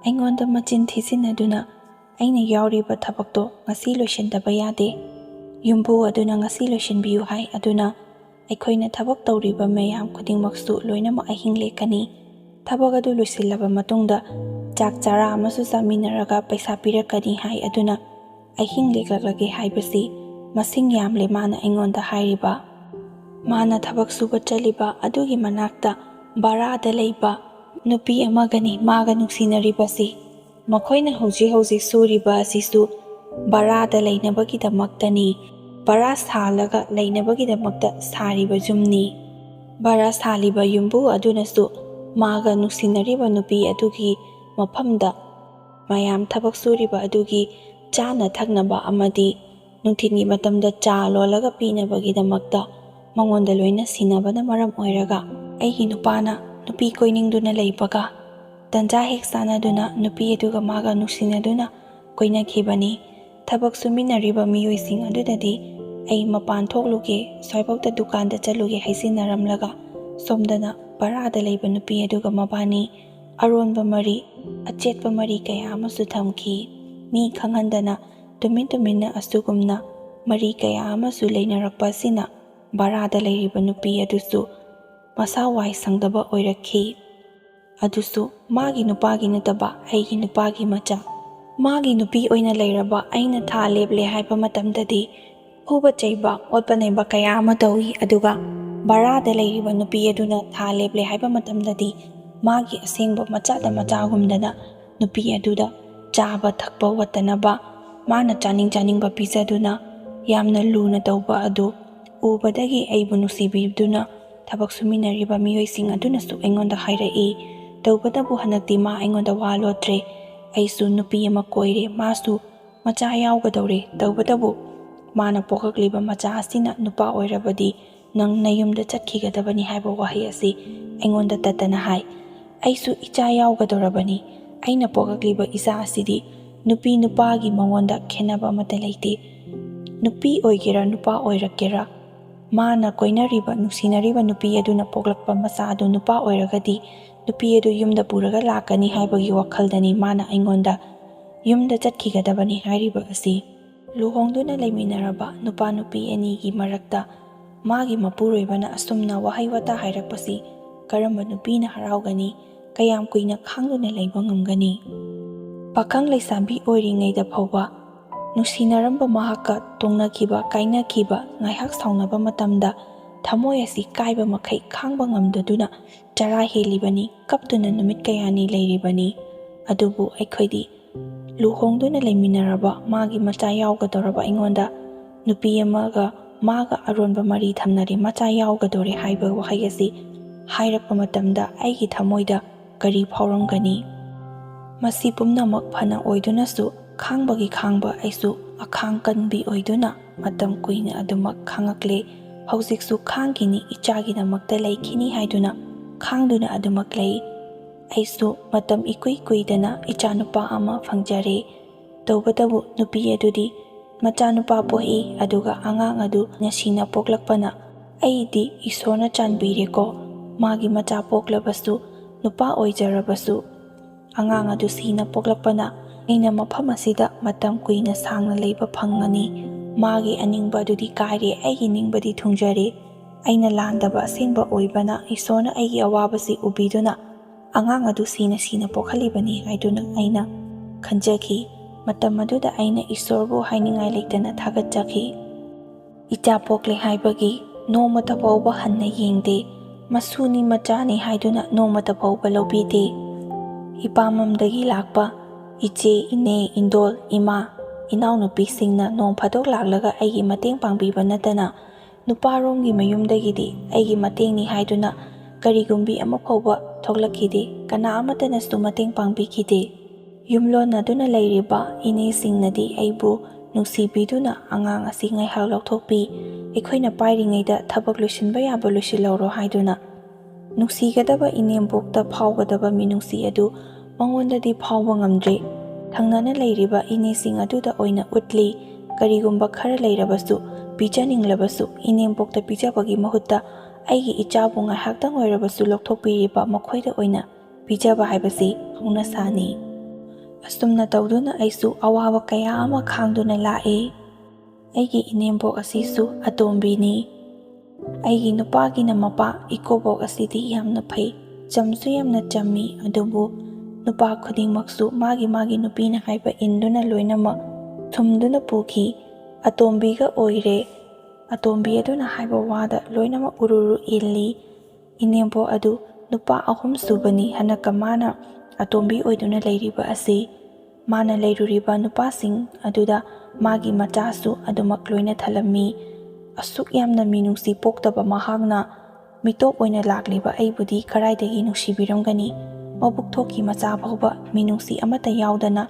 ꯑꯩꯉꯣꯟꯗ ꯃꯆꯤꯟ ꯊꯤꯖꯤꯟꯅꯗꯨꯅ ꯑꯩꯅ ꯌꯥꯎꯔꯤꯕ ꯊꯕꯛꯇꯣ ꯉꯁꯤ ꯂꯣꯏꯁꯤꯟꯗꯕ ꯌꯥꯗꯦ, ꯌꯨꯝꯕꯨ ꯑꯗꯨꯅ ꯉꯁꯤ ꯂꯣꯏꯁꯤꯟꯕꯤꯌꯨ ꯍꯥꯏ, ꯑꯗꯨꯅ ꯑꯩꯈꯣꯏꯅ ꯊꯕꯛ ꯇꯧꯔꯤꯕ ꯃꯌꯥꯝ ꯈꯨꯗꯤꯡꯃꯛꯁꯨ ꯂꯣꯏꯅꯃꯛ ꯑꯍꯤꯡ ꯂꯦꯛꯀꯅꯤ꯫ ꯊꯕꯛ ꯑꯗꯨ ꯂꯣꯏꯁꯤꯜꯂꯕ ꯃꯇꯨꯡꯗ ꯆꯥꯛ ꯆꯔꯥ ꯑꯃꯁꯨ ꯆꯥꯃꯤꯟꯅꯔꯒ ꯄꯩꯁా ꯄꯤꯔꯛꯀꯅꯤ ꯍꯥꯏ, ꯑꯗꯨꯅ ꯑꯍꯤꯡ ꯂꯦꯛꯂꯛꯂꯒꯦ ꯍꯥꯏꯕꯁꯤ ꯃꯁꯤꯡ ꯌꯥꯝꯂꯦ ꯃꯥꯅ ꯑꯩꯉꯣꯟꯗ ꯍꯥꯏꯔꯤꯕ꯫ ꯃꯥꯅ ꯊꯕꯛ ꯁꯨꯕ ꯆꯠꯂꯤꯕ ꯑꯗꯨꯒꯤ ꯃꯅꯥꯛꯇ ꯚꯔꯥꯗ ꯂꯩꯕ ꯅꯨꯄꯤ ꯑꯃꯒꯅꯤ ꯃꯥꯒ ꯅꯨꯡꯁꯤꯅꯔꯤꯕꯁꯤ꯫ ꯃꯈꯣꯏꯅ ꯍꯧꯖꯤꯛ ꯍꯧꯖꯤꯛ ꯁꯨꯔꯤꯕ ꯑꯁꯤꯁꯨ ꯚꯔꯥꯗ ꯂꯩꯅꯕꯒꯤꯗꯃꯛꯇꯅꯤ, ꯚꯔꯥ ꯁꯥꯜꯂꯒ ꯂꯩꯅꯕꯒꯤꯗꯃꯛꯇ ꯁꯥꯔꯤꯕ ꯌꯨꯝꯅꯤ꯫ ꯚꯔꯥ ꯁꯥꯜꯂꯤꯕ ꯌꯨꯝꯕꯨ ꯑꯗꯨꯅꯁꯨ ꯃꯥꯒ ꯅꯨꯡꯁꯤꯅꯔꯤꯕ ꯅꯨꯄꯤ ꯑꯗꯨꯒꯤ ꯃꯐꯝꯗ ꯃꯌꯥꯝ ꯊꯕꯛ ꯁꯨꯔꯤꯕ ꯑꯗꯨꯒꯤ ꯆꯥꯅ ꯊꯛꯅꯕ ꯑꯃꯗꯤ ꯅꯨꯡꯊꯤꯜꯒꯤ ꯃꯇꯝꯗ ꯆꯥ ꯂꯣꯜꯂꯒ ꯄꯤꯅꯕꯒꯤꯗꯃꯛꯇ ꯃꯉꯣꯟꯗ ꯂꯣꯏꯅ ꯁꯤꯟꯅꯕꯅ ꯃꯔꯝ ꯑꯣꯏꯔꯒ ꯑꯩꯒꯤ ꯅꯨꯄꯥꯅ ꯅꯨꯄꯤ ꯀꯣꯏꯅꯤꯡꯗꯨꯅ ꯂꯩꯕꯒ ꯇꯟꯖꯥ ꯍꯦꯛ ꯆꯥꯟꯅꯗꯨꯅ ꯅꯨꯄꯤ ꯑꯗꯨꯒ ꯃꯥꯒ ꯅꯨꯡꯁꯤꯅꯗꯨꯅ ꯀꯣꯏꯅꯈꯤꯕꯅꯤ꯫ ꯊꯕꯛ ꯁꯨꯃꯤꯟꯅꯔꯤꯕ ꯃꯤꯑꯣꯏꯁꯤꯡ ꯑꯗꯨꯗꯗꯤ ꯑꯩ ꯃꯄꯥꯟ ꯊꯣꯛꯂꯨꯒꯦ, ꯁ꯭ꯋꯥꯏꯐꯥꯎꯗ ꯗꯨꯀꯥꯟꯗ ꯆꯠꯂꯨꯒꯦ ꯍꯥꯏꯖꯤꯟꯅꯔꯝꯂꯒ ꯁꯣꯝꯗꯅ ꯚꯔꯥꯗ ꯂꯩꯕ ꯅꯨꯄꯤ ꯑꯗꯨꯒ ꯃꯕꯥꯅꯤ ꯑꯔꯣꯟꯕ ꯃꯔꯤ, ꯑꯆꯦꯠꯄ ꯃꯔꯤ ꯀꯌꯥ ꯑꯃꯁꯨ ꯊꯝꯈꯤ꯫ ꯃꯤ ꯈꯪꯍꯟꯗꯅ ꯇꯨꯃꯤꯟ ꯇꯨꯃꯤꯟꯅ ꯑꯁꯤꯒꯨꯝꯅ ꯃꯔꯤ ꯀꯌꯥ ꯑꯃꯁꯨ ꯂꯩꯅꯔꯛꯄ ꯑꯁꯤꯅ ꯚꯔꯥꯗ ꯂꯩꯔꯤꯕ ꯅꯨꯄꯤ ꯑꯗꯨꯁꯨ ꯃꯁꯥ ꯋꯥꯏ ꯁꯪꯗꯕ ꯑꯣꯏꯔꯛꯈꯤ꯫ ꯑꯗꯨꯁꯨ ꯃꯥꯒꯤ ꯅꯨꯄꯥꯒꯤ ꯅꯠꯇꯕ ꯑꯩꯒꯤ ꯅꯨꯄꯥꯒꯤ ꯃꯆꯥ, ꯃꯥꯒꯤ ꯅꯨꯄꯤ ꯑꯣꯏꯅ ꯂꯩꯔꯕ ꯑꯩꯅ ꯊꯥ ꯂꯦꯞꯂꯦ ꯍꯥꯏꯕ ꯃꯇꯝꯗꯗꯤ ꯐꯨꯕ ꯆꯩꯕ ꯑꯣꯠꯄ ꯅꯩꯕ ꯀꯌా ꯑꯃ ꯇꯧꯏ, ꯑꯗꯨꯒ ꯚꯔꯥꯗ ꯂꯩꯔꯤꯕ ꯅꯨꯄꯤ ꯑꯗꯨꯅ ꯊꯥ ꯂꯦꯞꯂꯦ ꯍꯥꯏꯕ ꯃꯇꯝꯗꯗꯤ ꯃꯥꯒꯤ ꯑꯁꯦꯡꯕ ꯃꯆꯥꯗ ꯃꯆꯥꯒꯨꯝꯗꯅ ꯅꯨꯄꯤ ꯑꯗꯨꯗ ꯆꯥꯕ ꯊꯛꯄ ꯋꯠꯇꯅꯕ ꯃꯥꯅ ꯆꯥꯅꯤꯡ ꯆꯥꯅꯤꯡꯕ ꯄꯤꯖꯗꯨꯅ ꯌꯥꯝꯅ ꯂꯨꯅ ꯇꯧꯕ ꯑꯗꯨ ꯎꯕꯗꯒꯤ ꯑꯩꯕꯨ ꯅꯨꯡꯁꯤꯕꯤꯗꯨꯅ ꯊꯕꯛ ꯁꯨꯃꯤꯟꯅꯔꯤꯕ ꯃꯤꯑꯣꯏꯁꯤꯡ ꯑꯗꯨꯅꯁꯨ ꯑꯩꯉꯣꯟꯗ ꯍꯥꯏꯔꯛꯏ꯫ ꯇꯧꯕꯇꯕꯨ ꯍꯟꯗꯛꯇꯤ ꯃꯥ ꯑꯩꯉꯣꯟꯗ ꯋꯥ ꯂꯣꯠꯇ꯭ꯔꯦ, ꯑꯩꯁꯨ ꯅꯨꯄꯤ ꯑꯃ ꯀꯣꯏꯔꯦ, ꯃꯥꯁꯨ ꯃꯆꯥ ꯌꯥꯎꯒꯗꯧꯔꯦ, ꯇꯧꯕꯇꯕꯨ ꯃꯥꯅ ꯄꯣꯛꯂꯛꯂꯤꯕ ꯃꯆꯥ ꯑꯁꯤꯅ ꯅꯨꯄꯥ ꯑꯣꯏꯔꯕꯗꯤ ꯅꯪ ꯅꯌꯨꯝꯗ ꯆꯠꯈꯤꯒꯗꯕꯅꯤ ꯍꯥꯏꯕ ꯋꯥꯍꯩ ꯑꯁꯤ ꯑꯩꯉꯣꯟꯗ ꯇꯠꯇꯅ ꯍꯥꯏ꯫ ꯑꯩꯁꯨ ꯏꯆꯥ ꯌꯥꯎꯒꯗꯧꯔꯕꯅꯤ꯫ ꯑꯩꯅ ꯄꯣꯛꯂꯛꯂꯤꯕ ꯏꯆꯥ ꯑꯁꯤꯗꯤ ꯅꯨꯄꯤ ꯅꯨꯄꯥꯒꯤ ꯃꯉꯣꯟꯗ ꯈꯦꯟꯅꯕ ꯑꯃꯠꯇ ꯂꯩꯇꯦ꯫ ꯅꯨꯄꯤ ꯑꯣꯏꯒꯦꯔꯥ ꯅꯨꯄꯥ ꯑꯣꯏꯔꯛꯀꯦꯔꯥ, ꯃꯥꯅ ꯀꯣꯏꯅꯔꯤꯕ ꯅꯨꯡꯁꯤꯅꯔꯤꯕ ꯅꯨꯄꯤ ꯑꯗꯨꯅ ꯄꯣꯛꯂꯛꯄ ꯃꯆꯥ ꯑꯗꯨ ꯅꯨꯄꯥ ꯑꯣꯏꯔꯒꯗꯤ ꯅꯨꯄꯤ ꯑꯗꯨ ꯌꯨꯝꯗ ꯄꯨꯔꯒ ꯂꯥꯛꯀꯅꯤ ꯍꯥꯏꯕꯒꯤ ꯋꯥꯈꯜꯗꯅꯤ ꯃꯥꯅ ꯑꯩꯉꯣꯟꯗ ꯌꯨꯝꯗ ꯆꯠꯈꯤꯒꯗꯕꯅꯤ ꯍꯥꯏꯔꯤꯕ ꯑꯁꯤ꯫ ꯂꯨꯍꯣꯡꯗꯨꯅ ꯂꯩꯃꯤꯟꯅꯔꯕ ꯅꯨꯄꯥ ꯅꯨꯄꯤ ꯑꯅꯤꯒꯤ ꯃꯔꯛꯇ ꯃꯥꯒꯤ ꯃꯄꯨꯔꯣꯏꯕꯅ ꯑꯁꯨꯝꯅ ꯋꯥꯍꯩ ꯋꯥꯇꯥ ꯍꯥꯏꯔꯛꯄꯁꯤ ꯀꯔꯝꯕ ꯅꯨꯄꯤꯅ ꯍꯔꯥꯎꯒꯅꯤ? ꯀꯌꯥꯝ ꯀꯨꯏꯅ ꯈꯥꯡꯗꯨꯅ ꯂꯩꯕ ꯉꯝꯒꯅꯤ? ꯄꯥꯈꯪ ꯂꯩꯁꯥꯕꯤ ꯑꯣꯏꯔꯤꯉꯩꯗ ꯐꯥꯎꯕ ꯅꯨꯡꯁꯤꯅꯔꯝꯕ ꯃꯍꯥꯛꯀ ꯇꯣꯡꯅꯈꯤꯕ, ꯀꯥꯏꯅꯈꯤꯕ, ꯉꯥꯏꯍꯥꯛ ꯁꯥꯎꯅꯕ ꯃꯇꯝꯗ ꯊꯃꯣꯏ ꯑꯁꯤ ꯀꯥꯏꯕ ꯃꯈꯩ ꯈꯥꯡꯕ ꯉꯝꯗꯗꯨꯅ ꯆꯔꯥ ꯍꯦꯜꯂꯤꯕꯅꯤ, ꯀꯞꯇꯨꯅ ꯅꯨꯃꯤꯠ ꯀꯌꯥꯅꯤ ꯂꯩꯔꯤꯕꯅꯤ꯫ ꯑꯗꯨꯕꯨ ꯑꯩꯈꯣꯏꯗꯤ ꯂꯨꯍꯣꯡꯗꯨꯅ ꯂꯩꯃꯤꯟꯅꯔꯕ, ꯃꯥꯒꯤ ꯃꯆꯥ ꯌꯥꯎꯒꯗꯧꯔꯕ ꯑꯩꯉꯣꯟꯗ ꯅꯨꯄꯤ ꯑꯃꯒ ꯃꯥꯒ ꯑꯔꯣꯟꯕ ꯃꯔꯤ ꯊꯝꯅꯔꯦ, ꯃꯆꯥ ꯌꯥꯎꯒꯗꯧꯔꯦ ꯍꯥꯏꯕ ꯋꯥꯍꯩ ꯑꯁꯤ ꯍꯥꯏꯔꯛꯄ ꯃꯇꯝꯗ ꯑꯩꯒꯤ ꯊꯃꯣꯏꯗ ꯀꯔꯤ ꯐꯥꯎꯔꯝꯒꯅꯤ? ꯃꯁꯤ ꯄꯨꯝꯅꯃꯛ ꯐꯅ ꯑꯣꯏꯗꯨꯅꯁꯨ ꯈꯥꯡꯕꯒꯤ ꯈꯥꯡꯕ ꯑꯩꯁꯨ ꯑꯈꯥꯡ ꯀꯟꯕꯤ ꯑꯣꯏꯗꯨꯅ ꯃꯇꯝ ꯀꯨꯏꯅ ꯑꯗꯨꯃꯛ ꯈꯥꯡꯉꯛꯂꯦ꯫ ꯍꯧꯖꯤꯛꯁꯨ ꯈꯥꯡꯈꯤꯅꯤ, ꯏꯆꯥꯒꯤꯗꯃꯛꯇ ꯂꯩꯈꯤꯅꯤ ꯍꯥꯏꯗꯨꯅ ꯈꯥꯡꯗꯨꯅ ꯑꯗꯨꯃꯛ ꯂꯩ꯫ ꯑꯩꯁꯨ ꯃꯇꯝ ꯏꯀꯨꯏ ꯀꯨꯏꯗꯅ ꯏꯆꯥꯅꯨꯄꯥ ꯑꯃ ꯐꯪꯖꯔꯦ꯫ ꯇꯧꯕꯇꯕꯨ ꯅꯨꯄꯤ ꯑꯗꯨꯗꯤ ꯃꯆꯥꯅꯨꯄꯥ ꯄꯣꯛꯏ, ꯑꯗꯨꯒ ꯑꯉꯥꯡ ꯑꯗꯨ ꯉꯁꯤꯅ ꯄꯣꯛꯂꯛꯄꯅ ꯑꯩꯗꯤ ꯏꯁꯣꯔꯅ ꯆꯥꯟꯕꯤꯔꯦꯀꯣ, ꯃꯥꯒꯤ ꯃꯆꯥ ꯄꯣꯛꯂꯕꯁꯨ, ꯅꯨꯄꯥ ꯑꯣꯏꯖꯔꯕꯁꯨ ꯑꯉꯥꯡ ꯑꯗꯨ ꯁꯤꯅ ꯄꯣꯛꯂꯛꯄꯅ ꯑꯩꯅ ꯃꯐꯝ ꯑꯁꯤꯗ ꯃꯇꯝ ꯀꯨꯏꯅ ꯁꯥꯡꯅ ꯂꯩꯕ ꯐꯪꯉꯅꯤ꯫ ꯃꯥꯒꯤ ꯑꯅꯤꯡꯕ ꯑꯗꯨꯗꯤ ꯀꯥꯏꯔꯦ, ꯑꯩꯒꯤ ꯅꯤꯡꯕꯗꯤ ꯊꯨꯡꯖꯔꯦ꯫ ꯑꯩꯅ ꯂꯥꯟꯗꯕ ꯑꯁꯦꯡꯕ ꯑꯣꯏꯕꯅ ꯏꯁꯣꯔꯅ ꯑꯩꯒꯤ ꯑꯋꯥꯕꯁꯤ ꯎꯕꯤꯗꯨꯅ ꯑꯉꯥꯡ ꯑꯗꯨ ꯁꯤꯅ ꯄꯣꯛꯍꯜꯂꯤꯕꯅꯤ ꯍꯥꯏꯗꯨꯅ ꯑꯩꯅ ꯈꯟꯖꯈꯤ꯫ ꯃꯇꯝ ꯑꯗꯨꯗ ꯑꯩꯅ ꯏꯁꯣꯔꯕꯨ ꯍꯥꯏꯅꯤꯡꯉꯥꯏ ꯂꯩꯇꯅ ꯊꯥꯒꯠꯆꯈꯤ꯫ ꯏꯆꯥ ꯄꯣꯛꯂꯦ ꯍꯥꯏꯕꯒꯤ ꯅꯣꯡꯃꯇ ꯐꯥꯎꯕ ꯍꯟꯅ ꯌꯦꯡꯗꯦ, ꯃꯁꯨꯅꯤ ꯃꯆꯥꯅꯤ ꯍꯥꯏꯗꯨꯅ ꯅꯣꯡꯃꯇ ꯐꯥꯎꯕ ꯂꯧꯕꯤꯗꯦ꯫ ꯏꯄꯥꯝꯂꯝꯗꯒꯤ ꯂꯥꯛꯄ ꯏꯆꯦ, ꯏꯅꯦ, ꯏꯟꯗꯣꯜ, ꯏꯃꯥ, ꯏꯅꯥꯎꯅꯨꯄꯤꯁꯤꯡꯅ ꯅꯣꯡ ꯐꯥꯗꯣꯛ ꯂꯥꯛꯂꯒ ꯑꯩꯒꯤ ꯃꯇꯦꯡ ꯄꯥꯡꯕꯤꯕ ꯅꯠꯇꯅ ꯅꯨꯄꯥꯔꯣꯝꯒꯤ ꯃꯌꯨꯝꯗꯒꯤꯗꯤ ꯑꯩꯒꯤ ꯃꯇꯦꯡꯅꯤ ꯍꯥꯏꯗꯨꯅ ꯀꯔꯤꯒꯨꯝꯕꯤ ꯑꯃ ꯐꯥꯎꯕ ꯊꯣꯛꯂꯛꯈꯤꯗꯦ, ꯀꯅꯥ ꯑꯃꯠꯇꯅꯁꯨ ꯃꯇꯦꯡ ꯄꯥꯡꯕꯤꯈꯤꯗꯦ꯫ ꯌꯨꯝꯂꯣꯟꯅꯗꯨꯅ ꯂꯩꯔꯤꯕ ꯏꯅꯦꯁꯤꯡꯅꯗꯤ ꯑꯩꯕు ꯅꯨꯡꯁꯤꯕꯤꯗꯨꯅ ꯑꯉꯥꯡ ꯑꯁꯤ ꯉꯥꯏꯍꯥꯛ ꯂꯧꯊꯣꯛꯄꯤ, ꯑꯩꯈꯣꯏꯅ ꯄꯥꯏꯔꯤꯉꯩꯗ ꯊꯕꯛ ꯂꯣꯏꯁꯤꯟꯕ ꯌꯥꯕ ꯂꯣꯏꯁꯤꯜꯍꯧꯔꯣ ꯍꯥꯏꯗꯨꯅ ꯅꯨꯡꯁꯤꯒꯗꯕ ꯏꯅꯦꯝꯕꯣꯛꯇ ꯐꯥꯎꯒꯗꯕ ꯃꯤꯅꯨꯡꯁꯤ ꯑꯗꯨ ꯃꯉꯣꯟꯗꯗꯤ ꯐꯥꯎꯕ ꯉꯝꯗ꯭ꯔꯦ꯫ ꯊꯪꯅꯅ ꯂꯩꯔꯤꯕ ꯏꯅꯦꯁꯤꯡ ꯑꯗꯨꯗ ꯑꯣꯏꯅ ꯎꯠꯂꯤ꯫ ꯀꯔꯤꯒꯨꯝꯕ ꯈꯔ ꯂꯩꯔꯕꯁꯨ, ꯄꯤꯖꯅꯤꯡꯂꯕꯁꯨ ꯏꯅꯦꯝꯕꯣꯛꯇ ꯄꯤꯖꯕꯒꯤ ꯃꯍꯨꯠꯇ ꯑꯩꯒꯤ ꯏꯆꯥꯕꯨ ꯉꯥꯏꯍꯥꯛꯇꯪ ꯑꯣꯏꯔꯕꯁꯨ ꯂꯧꯊꯣꯛꯄꯤꯔꯤꯕ ꯃꯈꯣꯏꯗ ꯑꯣꯏꯅ ꯄꯤꯖꯕ ꯍꯥꯏꯕꯁꯤ ꯍꯧꯅꯁꯥꯅꯤ꯫ ꯑꯁꯨꯝꯅ ꯇꯧꯗꯨꯅ ꯑꯩꯁꯨ ꯑꯋꯥꯕ ꯀꯌꯥ ꯑꯃ ꯈꯥꯡꯗꯨꯅ ꯂꯥꯛꯏ꯫ ꯑꯩꯒꯤ ꯏꯅꯦꯝꯕꯣꯛ ꯑꯁꯤꯁꯨ ꯑꯇꯣꯝꯕꯤꯅꯤ꯫ ꯑꯩꯒꯤ ꯅꯨꯄꯥꯒꯤꯅ ꯃꯄꯥ ꯏꯀꯨꯕꯣꯛ ꯑꯁꯤꯗꯤ ꯌꯥꯝꯅ ꯐꯩ, ꯆꯝꯁꯨ ꯌꯥꯝꯅ ꯆꯝꯃꯤ꯫ ꯑꯗꯨꯕꯨ ꯅꯨꯄꯥ ꯈꯨꯗꯤꯡꯃꯛꯁꯨ ꯃꯥꯒꯤ ꯅꯨꯄꯤꯅ ꯍꯥꯏꯕ ꯏꯟꯗꯨꯅ ꯂꯣꯏꯅꯃꯛ ꯊꯨꯝꯗꯨꯅ ꯄꯨꯈꯤ꯫ ꯑꯇꯣꯝꯕꯤꯒ ꯑꯣꯏꯔꯦ, ꯑꯇꯣꯝꯕꯤ ꯑꯗꯨꯅ ꯍꯥꯏꯕ ꯋꯥꯗ ꯂꯣꯏꯅꯃꯛ ꯎꯔꯨꯔꯨ ꯏꯜꯂꯤ꯫ ꯏꯅꯦꯝꯕꯣꯛ ꯑꯗꯨ ꯅꯨꯄꯥ 3 ꯁꯨꯕꯅꯤ ꯍꯟꯗꯛꯀ ꯃꯥꯅ ꯑꯇꯣꯝꯕꯤ ꯑꯣꯏꯗꯨꯅ ꯂꯩꯔꯤꯕ ꯑꯁꯤ꯫ ꯃꯥꯅ ꯂꯩꯔꯨꯔꯤꯕ ꯅꯨꯄꯥꯁꯤꯡ ꯑꯗꯨꯗ ꯃꯥꯒꯤ ꯃꯆꯥꯁꯨ ꯑꯗꯨꯃꯛ ꯂꯣꯏꯅ ꯊꯜꯂꯝꯃꯤ꯫ ꯑꯁꯨꯛ ꯌꯥꯝꯅ ꯃꯤꯅꯨꯡꯁꯤ ꯄꯣꯛꯇꯕ ꯃꯍꯥꯛꯅ ꯃꯤꯇꯣꯞ ꯑꯣꯏꯅ ꯂꯥꯛꯂꯤꯕ ꯑꯩꯕꯨꯗꯤ ꯀꯔꯥꯏꯗꯒꯤ ꯅꯨꯡꯁꯤꯕꯤꯔꯝꯒꯅꯤ? ꯃꯕꯨꯛ ꯊꯣꯛꯀꯤ ꯃꯆꯥ ꯐꯥꯎꯕ ꯃꯤꯅꯨꯡꯁꯤ ꯑꯃꯠꯇ ꯌꯥꯎꯗꯅ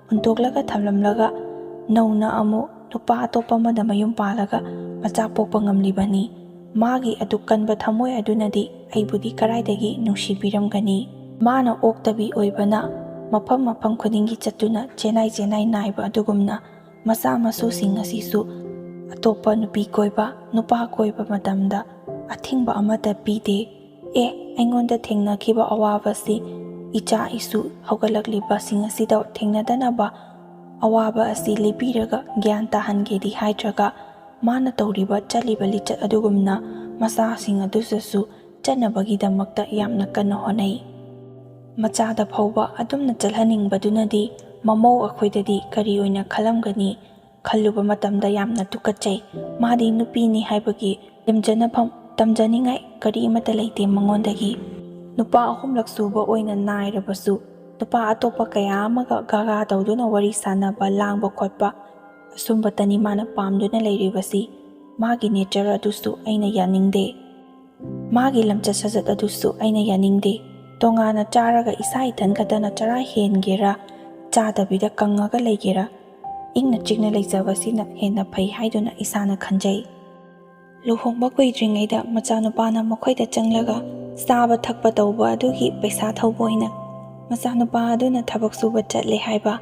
ꯍꯨꯟꯇꯣꯛꯂꯒ ꯊꯝꯂꯝꯂꯒ ꯅꯧꯅ ꯑꯃꯨꯛ ꯅꯨꯄꯥ ꯑꯇꯣꯞꯄ ꯑꯃꯗ ꯃꯌꯨꯝ ꯄꯥꯜꯂꯒ ꯃꯆꯥ ꯄꯣꯛꯄ ꯉꯝꯂꯤꯕꯅꯤ꯫ ꯃꯥꯒꯤ ꯑꯗꯨꯛ ꯀꯟꯕ ꯊꯃꯣꯏ ꯑꯗꯨꯅꯗꯤ ꯑꯩꯕꯨꯗꯤ ꯀꯔꯥꯏꯗꯒꯤ ꯅꯨꯡꯁꯤꯕꯤꯔꯝꯒꯅꯤ? ꯃꯥꯅ ꯑꯣꯛꯇꯕꯤ ꯑꯣꯏꯕꯅ ꯃꯐꯝ ꯃꯐꯝ ꯈꯨꯗꯤꯡꯒꯤ ꯆꯠꯇꯨꯅ ꯆꯦꯅꯥꯏ ꯅꯥꯏꯕ ꯑꯗꯨꯒꯨꯝꯅ ꯃꯆꯥ ꯃꯁꯨꯁꯤꯡ ꯑꯁꯤꯁꯨ ꯑꯇꯣꯞꯄ ꯅꯨꯄꯤ ꯀꯣꯏꯕ, ꯅꯨꯄꯥ ꯀꯣꯏꯕ ꯃꯇꯝꯗ ꯑꯊꯤꯡꯕ ꯑꯃꯠꯇ ꯄꯤꯗꯦ꯫ ꯑꯩꯉꯣꯟꯗ ꯊꯦꯡꯅꯈꯤꯕ ꯑꯋꯥꯕꯁꯤ ꯏꯆꯥ ꯏꯁꯨ ꯍꯧꯒꯠꯂꯛꯂꯤꯕꯁꯤꯡ ꯑꯁꯤꯗ ꯊꯦꯡꯅꯗꯅꯕ ꯑꯋꯥꯕ ꯑꯁꯤ ꯂꯤꯕꯤꯔꯒ ꯒ꯭ꯌꯥꯟ ꯇꯥꯍꯟꯒꯦꯗꯤ ꯍꯥꯏꯗ꯭ꯔꯒ ꯃꯥꯅ ꯇꯧꯔꯤꯕ ꯆꯠꯂꯤꯕ ꯂꯤꯆꯠ ꯑꯗꯨꯒꯨꯝꯅ ꯃꯆꯥꯁꯤꯡ ꯑꯗꯨꯁꯨ ꯆꯠꯅꯕꯒꯤꯗꯃꯛꯇ ꯌꯥꯝꯅ ꯀꯟꯅ ꯍꯣꯠꯅꯩ꯫ ꯃꯆꯥꯗ ꯐꯥꯎꯕ ꯑꯗꯨꯝꯅ ꯆꯠꯍꯟꯅꯤꯡꯕꯗꯨꯅꯗꯤ ꯃꯃꯧ ꯑꯩꯈꯣꯏꯗꯗꯤ ꯀꯔꯤ ꯑꯣꯏꯅ ꯈꯜꯂꯝꯒꯅꯤ? ꯈꯜꯂꯨꯕ ꯃꯇꯝꯗ ꯌꯥꯝꯅ ꯇꯨꯀꯠꯆꯩ꯫ ꯃꯥꯗꯤ ꯅꯨꯄꯤꯅꯤ ꯍꯥꯏꯕꯒꯤ ꯂꯦꯝꯖꯅꯐꯝ, ꯇꯝꯖꯅꯤꯡꯉꯥꯏ ꯀꯔꯤꯃꯠꯇ ꯂꯩꯇꯦ ꯃꯉꯣꯟꯗꯒꯤ꯫ ꯅꯨꯄꯥ 3ꯂꯛ ꯁꯨꯕ ꯑꯣꯏꯅ ꯅꯥꯏꯔꯕꯁꯨ ꯅꯨꯄꯥ ꯑꯇꯣꯞꯄ ꯀꯌా ꯑꯃꯒ ꯒꯥꯒꯥ ꯇꯧꯗꯨꯅ ꯋꯥꯔꯤ ꯁꯥꯟꯅꯕ, ꯂꯥꯡꯕ ꯈꯣꯠꯄ ꯑꯁꯨꯝꯕꯇꯅꯤ ꯃꯥꯅ ꯄꯥꯝꯗꯨꯅ ꯂꯩꯔꯤꯕꯁꯤ꯫ ꯃꯥꯒꯤ ꯅꯦꯆꯔ ꯑꯗꯨꯁꯨ ꯑꯩꯅ ꯌꯥꯅꯤꯡꯗꯦ꯫ ꯃꯥꯒꯤ ꯂꯝꯆꯠ ꯁꯥꯖꯠ ꯑꯗꯨꯁꯨ ꯑꯩꯅ ꯌꯥꯅꯤꯡꯗꯦ꯫ ꯇꯣꯉꯥꯟꯅ ꯆꯥꯔꯒ ꯏꯁꯥ ꯏꯊꯟ ꯈꯛꯇꯅ ꯆꯔꯥ ꯍꯦꯟꯒꯦꯔꯥ, ꯆꯥꯗꯕꯤꯗ ꯀꯪꯉꯒ ꯂꯩꯒꯦꯔꯥ, ꯏꯪꯅ ꯆꯤꯛꯅ ꯂꯩꯖꯕꯁꯤꯅ ꯍꯦꯟꯅ ꯐꯩ ꯍꯥꯏꯗꯨꯅ ꯏꯁꯥꯅ ꯈꯟꯖꯩ꯫ ꯂꯨꯍꯣꯡꯕ ꯀꯨꯏꯗ꯭ꯔꯤꯉꯩꯗ ꯃꯆꯥꯅꯨꯄꯥꯅ ꯃꯈꯣꯏꯗ ꯆꯪꯂꯒ ꯆꯥꯕ ꯊꯛꯄ ꯇꯧꯕ ꯑꯗꯨꯒꯤ ꯄꯩꯁꯥ ꯊꯧꯕ ꯑꯣꯏꯅ ꯃꯆꯥꯅꯨꯄꯥ ꯑꯗꯨꯅ ꯊꯕꯛ ꯁꯨꯕ ꯆꯠꯂꯦ ꯍꯥꯏꯕ,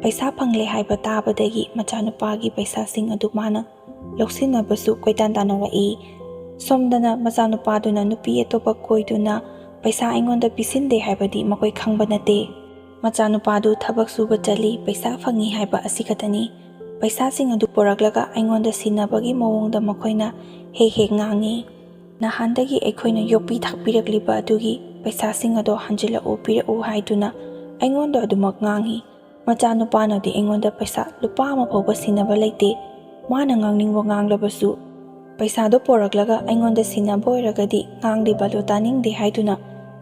ꯄꯩꯁా ꯐꯪꯂꯦ ꯍꯥꯏꯕ ꯇꯥꯕꯗꯒꯤ ꯃꯆꯥꯅꯨꯄꯥꯒꯤ ꯄꯩꯁꯥꯁꯤꯡ ꯑꯗꯨ ꯃꯥꯅ ꯂꯧꯁꯤꯟꯅꯕꯁꯨ ꯀꯣꯏꯇꯥꯟ ꯇꯥꯟꯅꯔꯛꯏ꯫ ꯁꯣꯝꯗꯅ ꯃꯆꯥꯅꯨꯄꯥꯗꯨꯅ ꯅꯨꯄꯤ ꯑꯇꯣꯞꯄ ꯀꯣꯏꯗꯨꯅ ꯄꯩꯁꯥ ꯑꯩꯉꯣꯟꯗ ꯄꯤꯁꯤꯟꯗꯦ ꯍꯥꯏꯕꯗꯤ ꯃꯈꯣꯏ ꯈꯪꯕ ꯅꯠꯇꯦ꯫ ꯃꯆꯥꯅꯨꯄꯥꯗꯨ ꯊꯕꯛ ꯁꯨꯕ ꯆꯠꯂꯤ, ꯄꯩꯁꯥ ꯐꯪꯏ ꯍꯥꯏꯕ ꯑꯁꯤ ꯈꯛꯇꯅꯤ꯫ ꯄꯩꯁꯥꯁꯤꯡ ꯑꯗꯨ ꯄꯨꯔꯛꯂꯒ ꯑꯩꯉꯣꯟꯗ ꯁꯤꯟꯅꯕꯒꯤ ꯃꯑꯣꯡꯗ ꯃꯈꯣꯏꯅ ꯍꯦꯛ ꯍꯦꯛ ꯉꯥꯡꯉꯤ꯫ ꯅꯍꯥꯟꯗꯒꯤ ꯑꯩꯈꯣꯏꯅ ꯌꯣꯛꯄꯤ ꯊꯥꯛꯄꯤꯔꯛꯂꯤꯕ ꯑꯗꯨꯒꯤ ꯄꯩꯁꯥꯁꯤꯡ ꯑꯗꯣ ꯍꯟꯖꯤꯜꯂꯛꯎ ꯄꯤꯔꯛꯎ ꯍꯥꯏꯗꯨꯅ ꯑꯩꯉꯣꯟꯗ ꯑꯗꯨꯃꯛ ꯉꯥꯡꯉꯤ꯫ ꯃꯆꯥꯅꯨꯄꯥꯅꯗꯤ ꯑꯩꯉꯣꯟꯗ ꯄꯩꯁꯥ ꯂꯨꯄꯥ ꯑꯃ ꯐꯥꯎꯕ ꯁꯤꯟꯅꯕ ꯂꯩꯇꯦ꯫ ꯃꯥꯅ ꯉꯥꯡꯅꯤꯡꯕ ꯉꯥꯡꯂꯕꯁꯨ ꯄꯩꯁꯥꯗꯣ ꯄꯣꯔꯛꯂꯒ ꯑꯩꯉꯣꯟꯗ ꯁꯤꯟꯅꯕ ꯑꯣꯏꯔꯒꯗꯤ ꯉꯥꯡꯂꯤꯕꯗꯣ ꯇꯥꯅꯤꯡꯗꯦ ꯍꯥꯏꯗꯨꯅ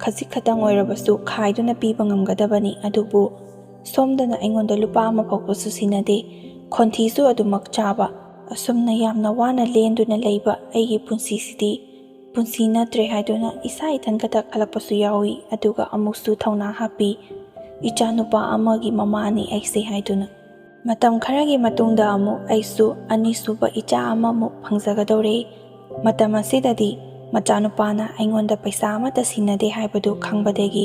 ꯈꯖꯤꯛ ꯈꯛꯇꯪ ꯑꯣꯏꯔꯕꯁꯨ ꯈꯥꯏꯗꯨꯅ ꯄꯤꯕ ꯉꯝꯒꯗꯕꯅꯤ꯫ ꯑꯗꯨꯕꯨ ꯁꯣꯝꯗꯅ ꯑꯩꯉꯣꯟda ꯂꯨꯄꯥ ꯑꯃ ꯐꯥꯎꯕꯁꯨ ꯁꯤꯟꯅꯗꯦ, ꯈꯣꯟꯊꯤꯁꯨ ꯑꯗꯨꯃꯛ ꯆꯥꯕ꯫ ꯑꯁꯨꯝꯅ ꯌꯥꯝꯅ ꯋꯥꯅ ꯂꯦꯟꯗꯨꯅ ꯂꯩꯕ ꯑꯩꯒꯤ ꯄꯨꯟꯁꯤꯁꯤꯗꯤ ꯄꯨꯟꯁꯤ ꯅꯠꯇ꯭ꯔꯦ ꯍꯥꯏꯗꯨꯅ ꯏꯁꯥ ꯏꯊꯟꯈꯛꯇ ꯈꯜꯂꯛꯄꯁꯨ ꯌꯥꯎꯏ꯫ ꯑꯗꯨꯒ ꯑꯃꯨꯛꯁꯨ ꯊꯧꯅꯥ ꯍꯥꯞꯄꯤ, ꯏꯆꯥꯅꯨꯄꯥ ꯑꯃꯒꯤ ꯃꯃꯥꯅꯤ ꯑꯩꯁꯦ ꯍꯥꯏꯗꯨꯅ꯫ ꯃꯇꯝ ꯈꯔꯒꯤ ꯃꯇꯨꯡꯗ ꯑꯃꯨꯛ ꯑꯩꯁꯨ ꯑꯅꯤꯁꯨꯕ ꯏꯆꯥ ꯑꯃꯃꯨꯛ ꯐꯪꯖꯒꯗꯧꯔꯦ꯫ ꯃꯇꯝ ꯑꯁꯤꯗꯗꯤ ꯃꯆꯥꯅꯨꯄꯥꯅ ꯑꯩꯉꯣꯟꯗ ꯄꯩꯁꯥ ꯑꯃꯠꯇ ꯁꯤꯟꯅꯗꯦ ꯍꯥꯏꯕꯗꯨ ꯈꯪꯕꯗꯒꯤ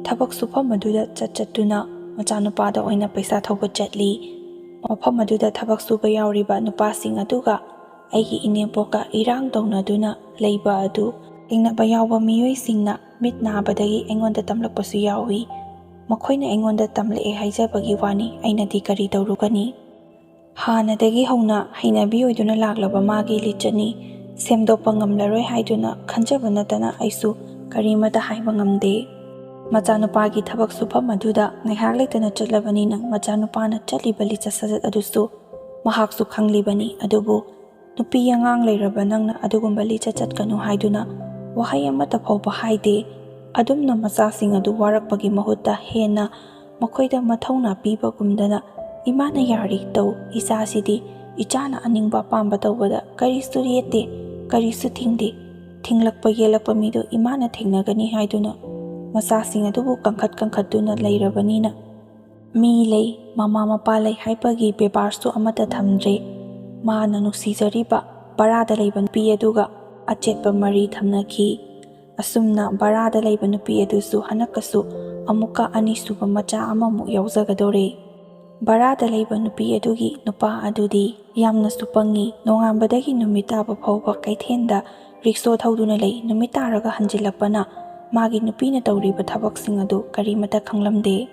ꯊꯕꯛ ꯁꯨꯐꯝ ꯑꯗꯨꯗ ꯆꯠꯇꯨꯅ ꯃꯆꯥꯅꯨꯄꯥꯗ ꯑꯣꯏꯅ ꯄꯩꯁꯥ ꯊꯧꯕ ꯆꯠꯂꯤ꯫ ꯃꯐꯝ ꯑꯗꯨꯗ ꯊꯕꯛ ꯁꯨꯕ ꯌꯥꯎꯔꯤꯕ ꯅꯨꯄꯥꯁꯤꯡ ꯑꯗꯨꯒ ꯑꯩꯒꯤ ꯏꯅꯦꯝꯄꯣꯛꯀ ꯏꯔꯥꯡ ꯇꯧꯅꯗꯨꯅ ꯂꯩꯕ ꯑꯗꯨ ꯊꯦꯡꯅꯕ ꯌꯥꯎꯕ ꯃꯤꯑꯣꯏꯁꯤꯡꯅ ꯃꯤꯠ ꯅꯥꯕꯗꯒꯤ ꯑꯩꯉꯣꯟꯗ ꯇꯝꯂꯛꯄꯁꯨ ꯌꯥꯎꯏ꯫ ꯃꯈꯣꯏꯅ ꯑꯩꯉꯣꯟꯗ ꯇꯝꯂꯛꯑꯦ ꯍꯥꯏꯖꯕꯒꯤ ꯋꯥꯅꯤ, ꯑꯩꯅꯗꯤ ꯀꯔꯤ ꯇꯧꯔꯨꯒꯅꯤ? ꯍꯥꯟꯅꯗꯒꯤ ꯍꯧꯅ ꯍꯩꯅꯕꯤ ꯑꯣꯏꯗꯨꯅ ꯂꯥꯛꯂꯕ ꯃꯥꯒꯤ ꯂꯤꯆꯠꯅꯤ, ꯁꯦꯝꯗꯣꯛꯄ ꯉꯝꯂꯔꯣꯏ ꯍꯥꯏꯗꯨꯅ ꯈꯟꯖꯕ ꯅꯠꯇꯅ ꯑꯩꯁꯨ ꯀꯔꯤꯃꯠꯇ ꯍꯥꯏꯕ ꯉꯝꯗꯦ꯫ ꯃꯆꯥꯅꯨꯄꯥꯒꯤ ꯊꯕꯛ ꯁꯨꯐꯝ ꯑꯗꯨꯗ ꯉꯥꯏꯍꯥꯛ ꯂꯩꯇꯅ ꯆꯠꯂꯕꯅꯤꯅ ꯃꯆꯥꯅꯨꯄꯥꯅ ꯆꯠꯂꯤꯕ ꯂꯤꯆꯠ ꯁꯥꯖꯠ ꯑꯗꯨꯁꯨ ꯃꯍꯥꯛꯁꯨ ꯈꯪꯂꯤꯕꯅꯤ꯫ ꯑꯗꯨꯕꯨ ꯅꯨꯄꯤ ꯑꯉꯥꯡ ꯂꯩꯔꯕ ꯅꯪꯅ ꯑꯗꯨꯒꯨꯝꯕ ꯂꯤꯆꯠ ꯆꯠꯀꯅꯨ ꯍꯥꯏꯗꯨꯅ ꯋꯥꯍꯩ ꯑꯃꯠꯇ ꯐꯥꯎꯕ ꯍꯥꯏꯗꯦ꯫ ꯑꯗꯨꯝꯅ ꯃꯆꯥꯁꯤꯡ ꯑꯗꯨ ꯋꯥꯔꯛꯄꯒꯤ ꯃꯍꯨꯠꯇ ꯍꯦꯟꯅ ꯃꯈꯣꯏꯗ ꯃꯊꯧꯅꯥ ꯄꯤꯕꯒꯨꯝꯗꯅ ꯏꯃꯥꯅ ꯌꯥꯔꯤ ꯇꯧ, ꯏꯆꯥꯁꯤꯗꯤ ꯏꯆꯥꯅ ꯑꯅꯤꯡꯕ ꯑꯄꯥꯝꯕ ꯇꯧꯕꯗ ꯀꯔꯤꯁꯨ ꯌꯦꯠꯇꯦ, ꯀꯔꯤꯁꯨ ꯊꯤꯡꯗꯦ, ꯊꯤꯡꯂꯛꯄ ꯌꯦꯠꯂꯛꯄ ꯃꯤꯗꯨ ꯏꯃꯥꯅ ꯊꯦꯡꯅꯒꯅꯤ ꯍꯥꯏꯗꯨꯅ ꯃꯆꯥꯁꯤꯡ ꯑꯗꯨꯕꯨ ꯀꯟꯈꯠꯇꯨꯅ ꯂꯩꯔꯕꯅꯤꯅ ꯃꯤ ꯂꯩ, ꯃꯃꯥ ꯃꯄꯥ ꯂꯩ ꯍꯥꯏꯕꯒꯤ ꯕꯦꯕꯥꯔꯁꯨ ꯑꯃꯠꯇ ꯊꯝꯗ꯭ꯔꯦ꯫ ꯃꯥꯅ ꯅꯨꯡꯁꯤꯖꯔꯤꯕ ꯕꯔꯥꯗ ꯂꯩꯕ ꯅꯨꯄꯤ ꯑꯗꯨꯒ ꯑꯆꯦꯠꯄ ꯃꯔꯤ ꯊꯝꯅꯈꯤ꯫ ꯑꯁꯨꯝꯅ ꯕꯔꯥꯗ ꯂꯩꯕ ꯅꯨꯄꯤ ꯑꯗꯨꯁꯨ ꯍꯟꯗꯛꯀꯁꯨ ꯑꯃꯨꯛꯀ ꯑꯅꯤꯁꯨꯕ ꯃꯆꯥ ꯑꯃꯃꯨꯛ ꯌꯥꯎꯖꯒꯗꯧꯔꯦ꯫ ꯕꯔꯥꯗ ꯂꯩꯕ ꯅꯨꯄꯤ ꯑꯗꯨꯒꯤ ꯅꯨꯄꯥ ꯑꯗꯨꯗꯤ ꯌꯥꯝꯅꯁꯨ ꯄꯪꯉꯤ꯫ ꯅꯣꯡꯉꯥꯟꯕꯗꯒꯤ ꯅꯨꯃꯤꯠ ꯇꯥꯕ ꯐꯥꯎꯕ ꯀꯩꯊꯦꯜꯗ ꯔꯤꯛꯁꯣ ꯊꯧꯗꯨꯅ ꯂꯩ꯫ ꯅꯨꯃꯤꯠ ꯇꯥꯔꯒ ꯍꯟꯖꯤꯜꯂꯛꯄꯅ ꯃꯥꯒꯤ ꯅꯨꯄꯤꯅ ꯇꯧꯔꯤꯕ ꯊꯕꯛꯁꯤꯡ ꯑꯗꯨ ꯀꯔꯤꯃꯠꯇ ꯈꯪꯂꯝꯗꯦ꯫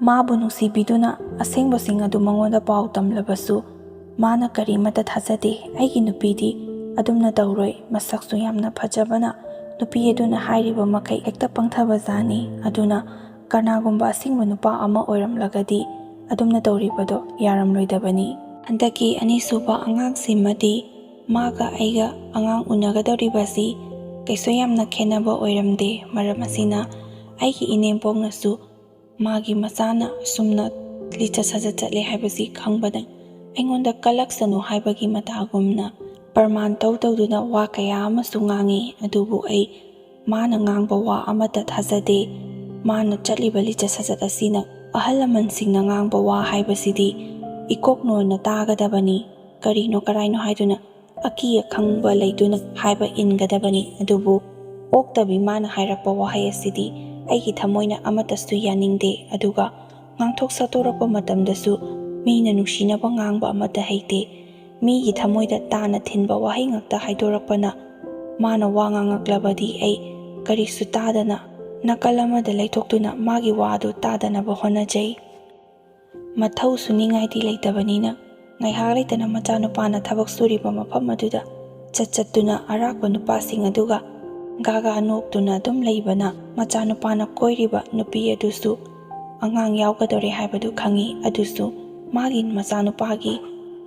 ꯃꯥꯕꯨ ꯅꯨꯡꯁꯤꯕꯤꯗꯨꯅ ꯑꯁꯦꯡꯕꯁꯤꯡ ꯑꯗꯨ ꯃꯉꯣꯟꯗ ꯄꯥꯎ ꯇꯝꯂꯕꯁꯨ ꯃꯥꯅ ꯀꯔꯤꯃꯠꯇ ꯊꯥꯖꯗꯦ꯫ ꯑꯩꯒꯤ ꯅꯨꯄꯤꯗꯤ ꯑꯗꯨꯝꯅ ꯇꯧꯔꯣꯏ, ꯃꯁꯛꯁꯨ ꯌꯥꯝꯅ ꯐꯖꯕꯅ ꯅꯨꯄꯤ ꯑꯗꯨꯅ ꯍꯥꯏꯔꯤꯕ ꯃꯈꯩ ꯍꯦꯛꯇ ꯄꯪꯊꯕꯖꯥꯠꯅꯤ꯫ ꯑꯗꯨꯅ ꯀꯅꯥꯒꯨꯝꯕ ꯑꯁꯦꯡꯕ ꯅꯨꯄꯥ ꯑꯃ ꯑꯣꯏꯔꯝꯂꯒꯗꯤ ꯑꯗꯨꯝꯅ ꯇꯧꯔꯤꯕꯗꯣ ꯌꯥꯔꯝꯂꯣꯏꯗꯕꯅꯤ꯫ ꯍꯟꯗꯛꯀꯤ ꯑꯅꯤꯁꯨꯕ ꯑꯉꯥꯡꯁꯤꯃꯗꯤ ꯃꯥꯒ ꯑꯩꯒ ꯑꯉꯥꯡ ꯎꯅꯒꯗꯧꯔꯤꯕꯁꯤ ꯀꯩꯁꯨ ꯌꯥꯝꯅ ꯈꯦꯟꯅꯕ ꯑꯣꯏꯔꯝꯗꯦ꯫ ꯃꯔꯝ ꯑꯁꯤꯅ ꯑꯩꯒꯤ ꯏꯅꯦꯝꯄꯣꯛꯅꯁꯨ ꯃꯥꯒꯤ ꯃꯆꯥꯅ ꯑꯁꯨꯝꯅ ꯂꯤꯆꯠ ꯁꯥꯖꯠ ꯆꯠꯂꯦ ꯍꯥꯏꯕꯁꯤ ꯈꯪꯕꯗ ꯑꯩꯉꯣꯟꯗ ꯀꯜꯂꯛꯁꯅꯨ ꯍꯥꯏꯕꯒꯤ ꯃꯇꯥꯒꯨꯝꯅ ꯄ꯭ꯔꯃꯥꯟ ꯇꯧꯗꯨꯅ ꯋꯥ ꯀꯌꯥ ꯑꯃꯁꯨ ꯉꯥꯡꯉꯤ꯫ ꯑꯗꯨꯕꯨ ꯑꯩ ꯃꯥꯅ ꯉꯥꯡꯕ ꯋꯥ ꯑꯃꯠꯇ ꯊꯥꯖꯗꯦ꯫ ꯃꯥꯅ ꯆꯠꯂꯤꯕ ꯂꯤꯆꯠ ꯁꯥꯖꯠ ꯑꯁꯤꯅ ꯑꯍꯜ ꯂꯃꯟꯁꯤꯡꯅ ꯉꯥꯡꯕ ꯋꯥ ꯍꯥꯏꯕꯁꯤꯗꯤ ꯏꯀꯣꯛꯅꯣꯟꯅ ꯇꯥꯒꯗꯕꯅꯤ, ꯀꯔꯤꯅꯣ ꯀꯔꯥꯏꯅꯣ ꯍꯥꯏꯗꯨꯅ ꯑꯀꯤ ꯑꯈꯪꯕ ꯂꯩꯗꯨꯅ ꯍꯥꯏꯕ ꯏꯟꯒꯗꯕꯅꯤ꯫ ꯑꯗꯨꯕꯨ ꯑꯣꯛꯇꯕꯤ ꯃꯥꯅ ꯍꯥꯏꯔꯛꯄ ꯋꯥꯍꯩ ꯑꯁꯤꯗꯤ ꯑꯩꯒꯤ ꯊꯃꯣꯏꯅ ꯑꯃꯠꯇꯁꯨ ꯌꯥꯅꯤꯡꯗꯦ꯫ ꯑꯗꯨꯒ ꯉꯥꯡꯊꯣꯛ ꯁꯛꯇꯣꯔꯛꯄ ꯃꯇꯝꯗꯁꯨ ꯃꯤꯅ ꯅꯨꯡꯁꯤꯅꯕ ꯉꯥꯡꯕ ꯑꯃꯠꯇ ꯍꯩꯇꯦ꯫ ꯃꯤꯒꯤ ꯊꯃꯣꯏꯗ ꯇꯥꯅ ꯊꯤꯟꯕ ꯋꯥꯍꯩ ꯉꯥꯛꯇ ꯍꯥꯏꯗꯣꯔꯛꯄꯅ ꯃꯥꯅ ꯋꯥ ꯉꯥꯡꯉꯛꯂꯕꯗꯤ ꯑꯩ ꯀꯔꯤꯁꯨ ꯇꯥꯗꯅ ꯅꯥꯀꯜ ꯑꯃꯗ ꯂꯩꯊꯣꯛꯇꯨꯅ ꯃꯥꯒꯤ ꯋꯥꯗꯨ ꯇꯥꯗꯅꯕ ꯍꯣꯠꯅꯖꯩ꯫ ꯃꯊꯧ ꯁꯨꯅꯤꯡꯉꯥꯏꯗꯤ ꯂꯩꯇꯕꯅꯤꯅ ꯉꯥꯏꯍꯥꯛ ꯂꯩꯇꯅ ꯃꯆꯥꯅꯨꯄꯥꯅ ꯊꯕꯛ ꯁꯨꯔꯤꯕ ꯃꯐꯝ ꯑꯗꯨꯗ ꯆꯠꯇꯨꯅ ꯑꯔꯥꯛꯄ ꯅꯨꯄꯥꯁꯤꯡ ꯑꯗꯨꯒ ꯒꯥꯒꯥ ꯅꯣꯛꯇꯨꯅ ꯑꯗꯨꯝ ꯂꯩꯕꯅ ꯃꯆꯥꯅꯨꯄꯥꯅ ꯀꯣꯏꯔꯤꯕ ꯅꯨꯄꯤ ꯑꯗꯨꯁꯨ ꯑꯉꯥꯡ ꯌꯥꯎꯒꯗꯧꯔꯦ ꯍꯥꯏꯕꯗꯨ ꯈꯪꯉꯤ꯫ ꯑꯗꯨꯁꯨ ꯃꯥꯒꯤ ꯃꯆꯥꯅꯨꯄꯥꯒꯤ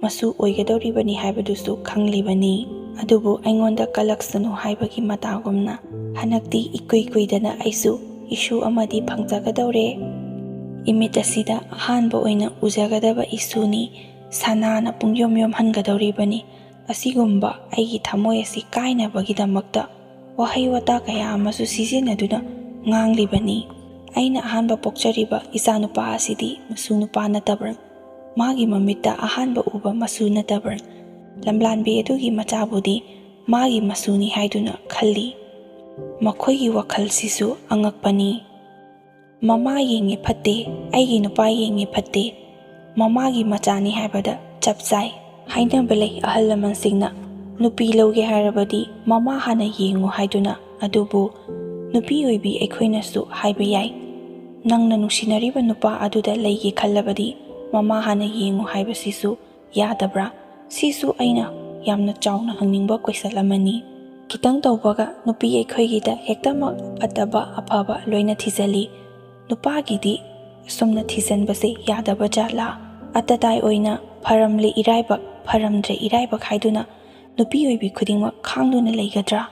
ꯃꯁꯨ ꯑꯣꯏꯒꯗꯧꯔꯤꯕꯅꯤ ꯍꯥꯏꯕꯗꯨꯁꯨ ꯈꯪꯂꯤꯕꯅꯤ꯫ ꯑꯗꯨꯕꯨ ꯑꯩꯉꯣꯟꯗ ꯀꯜꯂꯛꯁꯅꯨ ꯍꯥꯏꯕꯒꯤ ꯃꯇꯥꯒꯨꯝꯅ ꯍꯟꯗꯛꯇꯤ ꯏꯀꯨꯏ ꯀꯨꯏꯗꯅ ꯑꯩꯁꯨ ꯏꯁꯨ ꯑꯃꯗꯤ ꯐꯪꯖꯒꯗꯧꯔꯦ꯫ ꯏꯃꯤꯠ ꯑꯁꯤꯗ ꯑꯍꯥꯟꯕ ꯑꯣꯏꯅ ꯎꯖꯒꯗꯕ ꯏꯁꯨꯅꯤ, ꯁꯅꯥꯅ ꯄꯨꯡꯌꯣꯝ ꯌꯣꯝꯍꯟꯒꯗꯧꯔꯤꯕꯅꯤ꯫ ꯑꯁꯤꯒꯨꯝꯕ ꯑꯩꯒꯤ ꯊꯃꯣꯏ ꯑꯁꯤ ꯀꯥꯏꯅꯕꯒꯤꯗꯃꯛꯇ ꯋꯥꯍꯩ ꯋꯥꯇꯥ ꯀꯌꯥ ꯑꯃꯁꯨ ꯁꯤꯖꯤꯟꯅꯗꯨꯅ ꯉꯥꯡꯂꯤꯕꯅꯤ꯫ ꯑꯩꯅ ꯑꯍꯥꯟꯕ ꯄꯣꯛꯆꯔꯤꯕ ꯏꯆꯥꯅꯨꯄꯥ ꯑꯁꯤꯗꯤ ꯃꯁꯨ ꯅꯨꯄꯥ ꯅꯠꯇꯕ꯭ꯔꯥ? ꯃꯥꯒꯤ ꯃꯃꯤꯠꯇ ꯑꯍꯥꯟꯕ ꯎꯕ ꯃꯁꯨ ꯅꯠꯇꯕ꯭ꯔꯥ? ꯂꯝꯂꯥꯟꯕꯤ ꯑꯗꯨꯒꯤ ꯃꯆꯥꯕꯨꯗꯤ ꯃꯥꯒꯤ ꯃꯁꯨꯅꯤ ꯍꯥꯏꯗꯨꯅ ꯈꯜꯂꯤ꯫ ꯃꯈꯣꯏꯒꯤ ꯋꯥꯈꯜꯁꯤꯁꯨ ꯑꯉꯛꯄꯅꯤ꯫ ꯃꯃꯥ ꯌꯦꯡꯉꯦ ꯐꯠꯇꯦ, ꯑꯩꯒꯤ ꯅꯨꯄꯥ ꯌꯦꯡꯉꯦ ꯐꯠꯇꯦ, ꯃꯃꯥꯒꯤ ꯃꯆꯥꯅꯤ ꯍꯥꯏꯕꯗ ꯆꯞ ꯆꯥꯏ ꯍꯥꯏꯅꯕ ꯂꯩ ꯑꯍꯜ ꯂꯃꯟꯁꯤꯡꯅ꯫ ꯅꯨꯄꯤ ꯂꯧꯒꯦ ꯍꯥꯏꯔꯕꯗꯤ ꯃꯃꯥ ꯍꯥꯟꯅ ꯌꯦꯡꯉꯨ ꯍꯥꯏꯗꯨꯅ꯫ ꯑꯗꯨꯕꯨ ꯅꯨꯄꯤ ꯑꯣꯏꯕꯤ ꯑꯩꯈꯣꯏꯅꯁꯨ ꯍꯥꯏꯕ ꯌꯥꯏ, ꯅꯪꯅ ꯅꯨꯡꯁꯤꯅꯔꯤꯕ ꯅꯨꯄꯥ ꯑꯗꯨꯗ ꯂꯩꯒꯦ ꯈꯜꯂꯕꯗꯤ ꯃꯃꯥ ꯍꯥꯟꯅ ꯌꯦꯡꯉꯨ ꯍꯥꯏꯕꯁꯤꯁꯨ ꯌꯥꯗꯕ꯭ꯔꯥ? ꯁꯤꯁꯨ ꯑꯩꯅ ꯌꯥꯝꯅ ꯆꯥꯎꯅ ꯍꯪꯅꯤꯡꯕ ꯀꯣꯏꯁꯟ ꯑꯃꯅꯤ꯫ ꯈꯤꯇꯪ ꯇꯧꯕꯒ ꯅꯨꯄꯤ ꯑꯩꯈꯣꯏꯒꯤꯗ ꯍꯦꯛꯇꯃꯛ ꯐꯠꯇꯕ ꯑꯐꯕ ꯂꯣꯏꯅ ꯊꯤꯖꯤꯜꯂꯤ꯫ ꯅꯨꯄꯥꯒꯤꯗꯤ ꯑꯁꯨꯝꯅ ꯊꯤꯖꯤꯟꯕꯁꯦ ꯌꯥꯗꯕ ꯖꯥꯠꯂꯥ? ꯑꯇꯇꯥꯏ ꯑꯣꯏꯅ ꯐꯔꯝꯂꯦ ꯏꯔꯥꯏꯕꯛ, ꯐꯔꯝꯗ꯭ꯔꯦ ꯏꯔꯥꯏꯕꯛ ꯍꯥꯏꯗꯨꯅ ꯅꯨꯄꯤ ꯑꯣꯏꯕꯤ ꯈꯨꯗꯤꯡꯃꯛ ꯈꯥꯡꯗꯨꯅ ꯂꯩꯒꯗ꯭ꯔꯥ?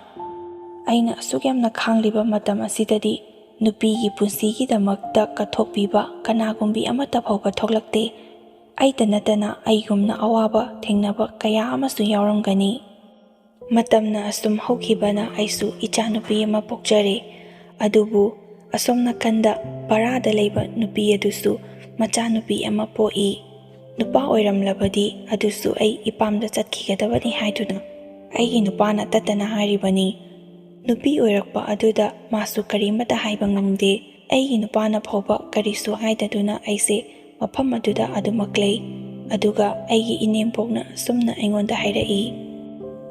ꯑꯩꯅ ꯑꯁꯨꯛ ꯌꯥꯝꯅ ꯈꯥꯡꯂꯤꯕ ꯃꯇꯝ ꯑꯁꯤꯗꯗꯤ ꯅꯨꯄꯤꯒꯤ ꯄꯨꯟꯁꯤꯒꯤꯗꯃꯛꯇ ꯀꯠꯊꯣꯛꯄꯤꯕ ꯀꯅꯥꯒꯨꯝꯕꯤ ꯑꯃꯠꯇ ꯐꯥꯎꯕ ꯊꯣꯛꯂꯛꯇꯦ꯫ ꯑꯩꯇ ꯅꯠꯇꯅ ꯑꯩꯒꯨꯝꯅ ꯑꯋꯥꯕ ꯊꯦꯡꯅꯕ ꯀꯌꯥ ꯑꯃꯁꯨ ꯌꯥꯎꯔꯝꯒꯅꯤ꯫ ꯃꯇꯝꯅ ꯑꯁꯨꯝ ꯍꯧꯈꯤꯕꯅ ꯑꯩꯁꯨ ꯏꯆꯥꯅꯨꯄꯤ ꯑꯃ ꯄꯣꯛꯆꯔꯦ꯫ ꯑꯗꯨꯕꯨ ꯑꯁꯣꯝ ꯅꯥꯀꯟꯗ ꯕꯔꯥꯗ ꯂꯩꯕ ꯅꯨꯄꯤ ꯑꯗꯨꯁꯨ ꯃꯆꯥꯅꯨꯄꯤ ꯑꯃ ꯄꯣꯛꯏ꯫ ꯅꯨꯄꯥ ꯑꯣꯏꯔꯝꯂꯕꯗꯤ ꯑꯗꯨꯁꯨ ꯑꯩ ꯏꯄꯥꯝꯗ ꯆꯠꯈꯤꯒꯗꯕꯅꯤ ꯍꯥꯏꯗꯨꯅ ꯑꯩꯒꯤ ꯅꯨꯄꯥꯅ ꯇꯠꯇꯅ ꯍꯥꯏꯔꯤꯕꯅꯤ꯫ ꯅꯨꯄꯤ ꯑꯣꯏꯔꯛꯄ ꯑꯗꯨꯗ ꯃꯥꯁꯨ ꯀꯔꯤꯃꯠꯇ ꯍꯥꯏꯕ ꯉꯝꯗꯦ꯫ ꯑꯩꯒꯤ ꯅꯨꯄꯥꯅ ꯐꯥꯎꯕ ꯀꯔꯤꯁꯨ ꯍꯥꯏꯗꯗꯨꯅ ꯑꯩꯁꯦ ꯃꯐꯝ ꯑꯗꯨꯗ ꯑꯗꯨꯃꯛ ꯂꯩ꯫ ꯑꯗꯨꯒ ꯑꯩꯒꯤ ꯏꯅꯦꯝꯄꯣꯛꯅ ꯑꯁꯨꯝꯅ ꯑꯩꯉꯣꯟꯗ ꯍꯥꯏꯔꯛꯏ,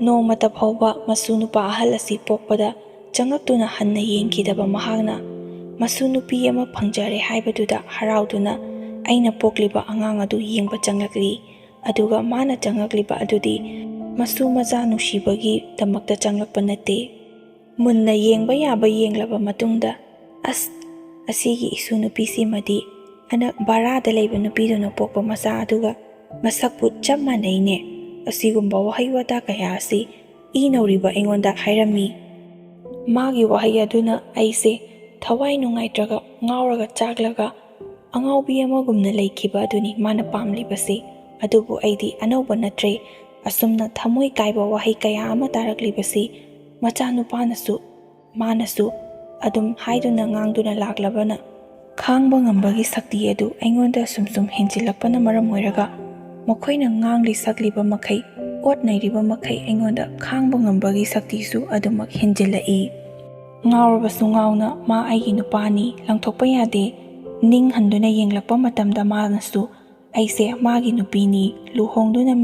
ꯅꯣꯡꯃꯇ ꯐꯥꯎꯕ ꯃꯁꯨ ꯅꯨꯄꯥ ꯑꯍꯜ ꯑꯁꯤ ꯄꯣꯛꯄꯗ ꯆꯪꯉꯛꯇꯨꯅ ꯍꯟꯅ ꯌꯦꯡꯈꯤꯗꯕ ꯃꯍꯥꯛꯅ ꯃꯁꯨ ꯅꯨꯄꯤ ꯑꯃ ꯐꯪꯖꯔꯦ ꯍꯥꯏꯕꯗꯨꯗ ꯍꯔꯥꯎꯗꯨꯅ ꯑꯩꯅ ꯄꯣꯛꯂꯤꯕ ꯑꯉꯥꯡ ꯑꯗꯨ ꯌꯦꯡꯕ ꯆꯪꯂꯛꯂꯤ꯫ ꯑꯗꯨꯒ ꯃꯥꯅ ꯆꯪꯂꯛꯂꯤꯕ ꯑꯗꯨꯗꯤ ꯃꯁꯨ ꯃꯆꯥ ꯅꯨꯡꯁꯤꯕꯒꯤꯗꯃꯛꯇ ꯆꯪꯂꯛꯄ ꯅꯠꯇꯦ꯫ ꯃꯨꯟꯅ ꯌꯦꯡꯕ ꯌꯥꯕ ꯌꯦꯡꯂꯕ ꯃꯇꯨꯡꯗ ꯑꯁ, ꯑꯁꯤꯒꯤ ꯏꯁꯨ ꯅꯨꯄꯤꯁꯤꯃꯗꯤ ꯑꯅꯛ ꯕꯔꯥꯗ ꯂꯩꯕ ꯅꯨꯄꯤꯗꯨꯅ ꯄꯣꯛꯄ ꯃꯆꯥ ꯑꯗꯨꯒ ꯃꯁꯛꯄꯨ ꯆꯞ ꯃꯥꯟꯅꯩꯅꯦ꯫ ꯑꯁꯤꯒꯨꯝꯕ ꯋꯥꯍꯩ ꯋꯥꯇꯥ ꯀꯌꯥ ꯑꯁꯤ ꯏ ꯅꯧꯔꯤꯕ ꯑꯩꯉꯣꯟꯗ ꯍꯥꯏꯔꯝꯃꯤ꯫ ꯃꯥꯒꯤ ꯋꯥꯍꯩ ꯑꯗꯨꯅ ꯑꯩꯁꯦ ꯊꯋꯥꯏ ꯅꯨꯡꯉꯥꯏꯇ꯭ꯔꯒ ꯉꯥꯎꯔꯒ ꯆꯥꯛꯂꯒ ꯑꯉꯥꯎꯕꯤ ꯑꯃꯒꯨꯝꯅ ꯂꯩꯈꯤꯕ ꯑꯗꯨꯅꯤ ꯃꯥꯅ ꯄꯥꯝꯂꯤꯕꯁꯦ꯫ ꯑꯗꯨꯕꯨ ꯑꯩꯗꯤ ꯑꯅꯧꯕ ꯅꯠꯇ꯭ꯔꯦ꯫ ꯑꯁꯨꯝꯅ ꯊꯃꯣꯏ ꯀꯥꯏꯕ ꯋꯥꯍꯩ ꯀꯌꯥ ꯑꯃ ꯇꯥꯔꯛꯂꯤꯕꯁꯤ ꯃꯆꯥꯅꯨꯄꯥꯅꯁꯨ ꯃꯥꯅꯁꯨ ꯑꯗꯨꯝ ꯍꯥꯏꯗꯨꯅ ꯉꯥꯡꯗꯨꯅ ꯂꯥꯛꯂꯕꯅ ꯈꯥꯡꯕ ꯉꯝꯕꯒꯤ ꯁꯛꯇꯤ ꯑꯗꯨ ꯑꯩꯉꯣꯟꯗ ꯁꯨꯝ ꯁꯨꯝ ꯍꯦꯟꯖꯤꯜꯂꯛꯄꯅ ꯃꯔꯝ ꯑꯣꯏꯔꯒ ꯃꯈꯣꯏꯅ ꯉꯥꯡꯂꯤ ꯁꯛꯂꯤꯕ ꯃꯈꯩ, ꯑꯣꯠ ꯅꯩꯔꯤꯕ ꯃꯈꯩ ꯑꯩꯉꯣꯟꯗ ꯈꯥꯡꯕ ꯉꯝꯕꯒꯤ ꯁꯛꯇꯤꯁꯨ ꯑꯗꯨꯃꯛ ꯍꯦꯟꯖꯤꯜꯂꯛꯏ꯫ ꯉꯥꯎꯔꯕꯁꯨ ꯉꯥꯎꯅ ꯃꯥ ꯑꯩꯒꯤ ꯅꯨꯄꯥꯅꯤ, ꯂꯪꯊꯣꯛꯄ ꯌꯥꯗꯦ꯫ ꯅꯤꯡꯍꯟꯗꯨꯅ ꯌꯦꯡꯂꯛꯄ ꯃꯇꯝꯗ ꯃꯥꯅꯁꯨ ꯑꯩꯁꯦ ꯃꯥꯒꯤ ꯅꯨꯄꯤꯅꯤ, ꯂꯨꯍꯣꯡꯗꯨꯅ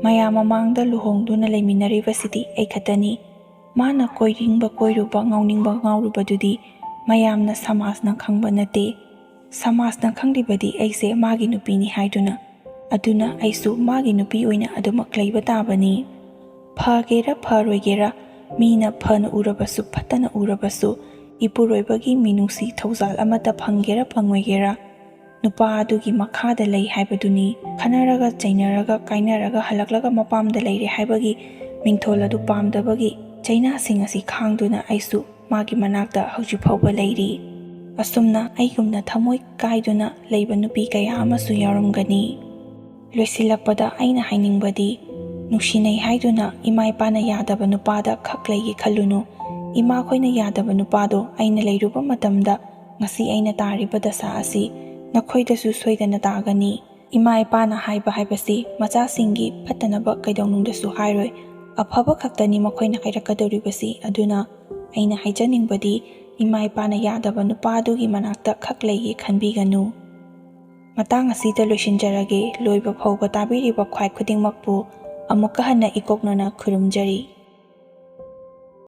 ꯃꯌꯥꯝ ꯃꯃꯥꯡꯗ ꯂꯨꯍꯣꯡꯗꯨꯅ ꯂꯩꯃꯤꯟꯅꯔꯤꯕꯁꯤꯗꯤ ꯑꯩ ꯈꯛꯇꯅꯤ꯫ ꯃꯥꯅ ꯀꯣꯏꯅꯤꯡꯕ ꯀꯣꯏꯔꯨꯕ, ꯉꯥꯎꯅꯤꯡꯕ ꯉꯥꯎꯔꯨꯕꯗꯨꯗꯤ ꯃꯌꯥꯝꯅ ꯁꯃꯥꯖꯅ ꯈꯪꯕ ꯅꯠꯇꯦ꯫ ꯁꯃꯥꯖꯅ ꯈꯪꯂꯤꯕꯗꯤ ꯑꯩꯁꯦ ꯃꯥꯒꯤ ꯅꯨꯄꯤꯅꯤ ꯍꯥꯏꯗꯨꯅ꯫ ꯑꯗꯨꯅ ꯑꯩꯁꯨ ꯃꯥꯒꯤ ꯅꯨꯄꯤ ꯑꯣꯏꯅ ꯑꯗꯨꯃꯛ ꯂꯩꯕ ꯇꯥꯕꯅꯤ꯫ ꯐꯒꯦꯔꯥ ꯐꯔꯣꯏꯒꯦꯔꯥ, ꯃꯤꯅ ꯐꯅ ꯎꯔꯕꯁꯨ ꯐꯠꯇꯅ ꯎꯔꯕꯁꯨ, ꯏꯄꯨꯔꯣꯏꯕꯒꯤ ꯃꯤꯅꯨꯡꯁꯤ ꯊꯧꯖꯥꯜ ꯑꯃꯠꯇ ꯐꯪꯒꯦꯔꯥ ꯐꯪꯉꯣꯏꯒꯦꯔꯥ, ꯅꯨꯄꯥ ꯑꯗꯨꯒꯤ ꯃꯈꯥꯗ ꯂꯩ ꯍꯥꯏꯕꯗꯨꯅꯤ꯫ ꯈꯟꯅꯔꯒ ꯆꯩꯅꯔꯒ ꯀꯥꯏꯅꯔꯒ ꯍꯜꯂꯛꯂꯒ ꯃꯄꯥꯝꯗ ꯂꯩꯔꯦ ꯍꯥꯏꯕꯒꯤ ꯃꯤꯡꯊꯣꯜ ꯑꯗꯨ ꯄꯥꯝꯗꯕꯒꯤ ꯆꯩꯅꯥꯁꯤꯡ ꯑꯁꯤ ꯈꯥꯡꯗꯨꯅ ꯑꯩꯁꯨ ꯃꯥꯒꯤ ꯃꯅꯥꯛꯇ ꯍꯧꯖꯤꯛ ꯐꯥꯎꯕ ꯂꯩꯔꯤ꯫ ꯑꯁꯨꯝꯅ ꯑꯩꯒꯨꯝꯅ ꯊꯃꯣꯏ ꯀꯥꯏꯗꯨꯅ ꯂꯩꯕ ꯅꯨꯄꯤ ꯀꯌꯥ ꯑꯃꯁꯨ ꯌꯥꯎꯔꯝꯒꯅꯤ꯫ ꯂꯣꯏꯁꯤꯜꯂꯛꯄꯗ ꯑꯩꯅ ꯍꯥꯏꯅꯤꯡꯕꯗꯤ, ꯅꯨꯡꯁꯤꯅꯩ ꯍꯥꯏꯗꯨꯅ ꯏꯃꯥ ꯏꯄꯥꯅ ꯌꯥꯗꯕ ꯅꯨꯄꯥꯗ ꯈꯛ ꯂꯩꯒꯦ ꯈꯜꯂꯨꯅꯨ꯫ ꯏꯃꯥꯈꯣꯏꯅ ꯌꯥꯗꯕ ꯅꯨꯄꯥꯗꯣ ꯑꯩꯅ ꯂꯩꯔꯨꯕ ꯃꯇꯝꯗ ꯉꯁꯤ ꯑꯩꯅ ꯇꯥꯔꯤꯕ ꯗꯁꯥ ꯑꯁꯤ ꯅꯈꯣꯏꯗꯁꯨ ꯁꯣꯏꯗꯅ ꯇꯥꯒꯅꯤ꯫ ꯏꯃꯥ ꯏꯄꯥꯅ ꯍꯥꯏꯕ ꯍꯥꯏꯕꯁꯤ ꯃꯆꯥꯁꯤꯡꯒꯤ ꯐꯠꯇꯅꯕ ꯀꯩꯗꯧꯅꯨꯡꯗꯁꯨ ꯍꯥꯏꯔꯣꯏ, ꯑꯐꯕ ꯈꯛꯇꯅꯤ ꯃꯈꯣꯏꯅ ꯍꯥꯏꯔꯛꯀꯗꯧꯔꯤꯕꯁꯤ꯫ ꯑꯗꯨꯅ ꯑꯩꯅ ꯍꯥꯏꯖꯅꯤꯡꯕꯗꯤ, ꯏꯃꯥ ꯏꯄꯥꯅ ꯌꯥꯗꯕ ꯅꯨꯄꯥꯗꯨꯒꯤ ꯃꯅꯥꯛꯇ ꯈꯛ ꯂꯩꯒꯦ ꯈꯟꯕꯤꯒꯅꯨ꯫ ꯃꯇꯥꯡ ꯑꯁꯤꯗ ꯂꯣꯏꯁꯤꯟꯖꯔꯒꯦ꯫ ꯂꯣꯏꯕ ꯐꯥꯎꯕ ꯇꯥꯕꯤꯔꯤꯕ ꯈ꯭ꯋꯥꯏ ꯈꯨꯗꯤꯡꯃꯛꯄꯨ ꯑꯃꯨꯛꯀ ꯍꯟꯅ ꯏꯀꯣꯛꯅꯅ ꯈꯨꯔꯨꯝꯖꯔꯤ꯫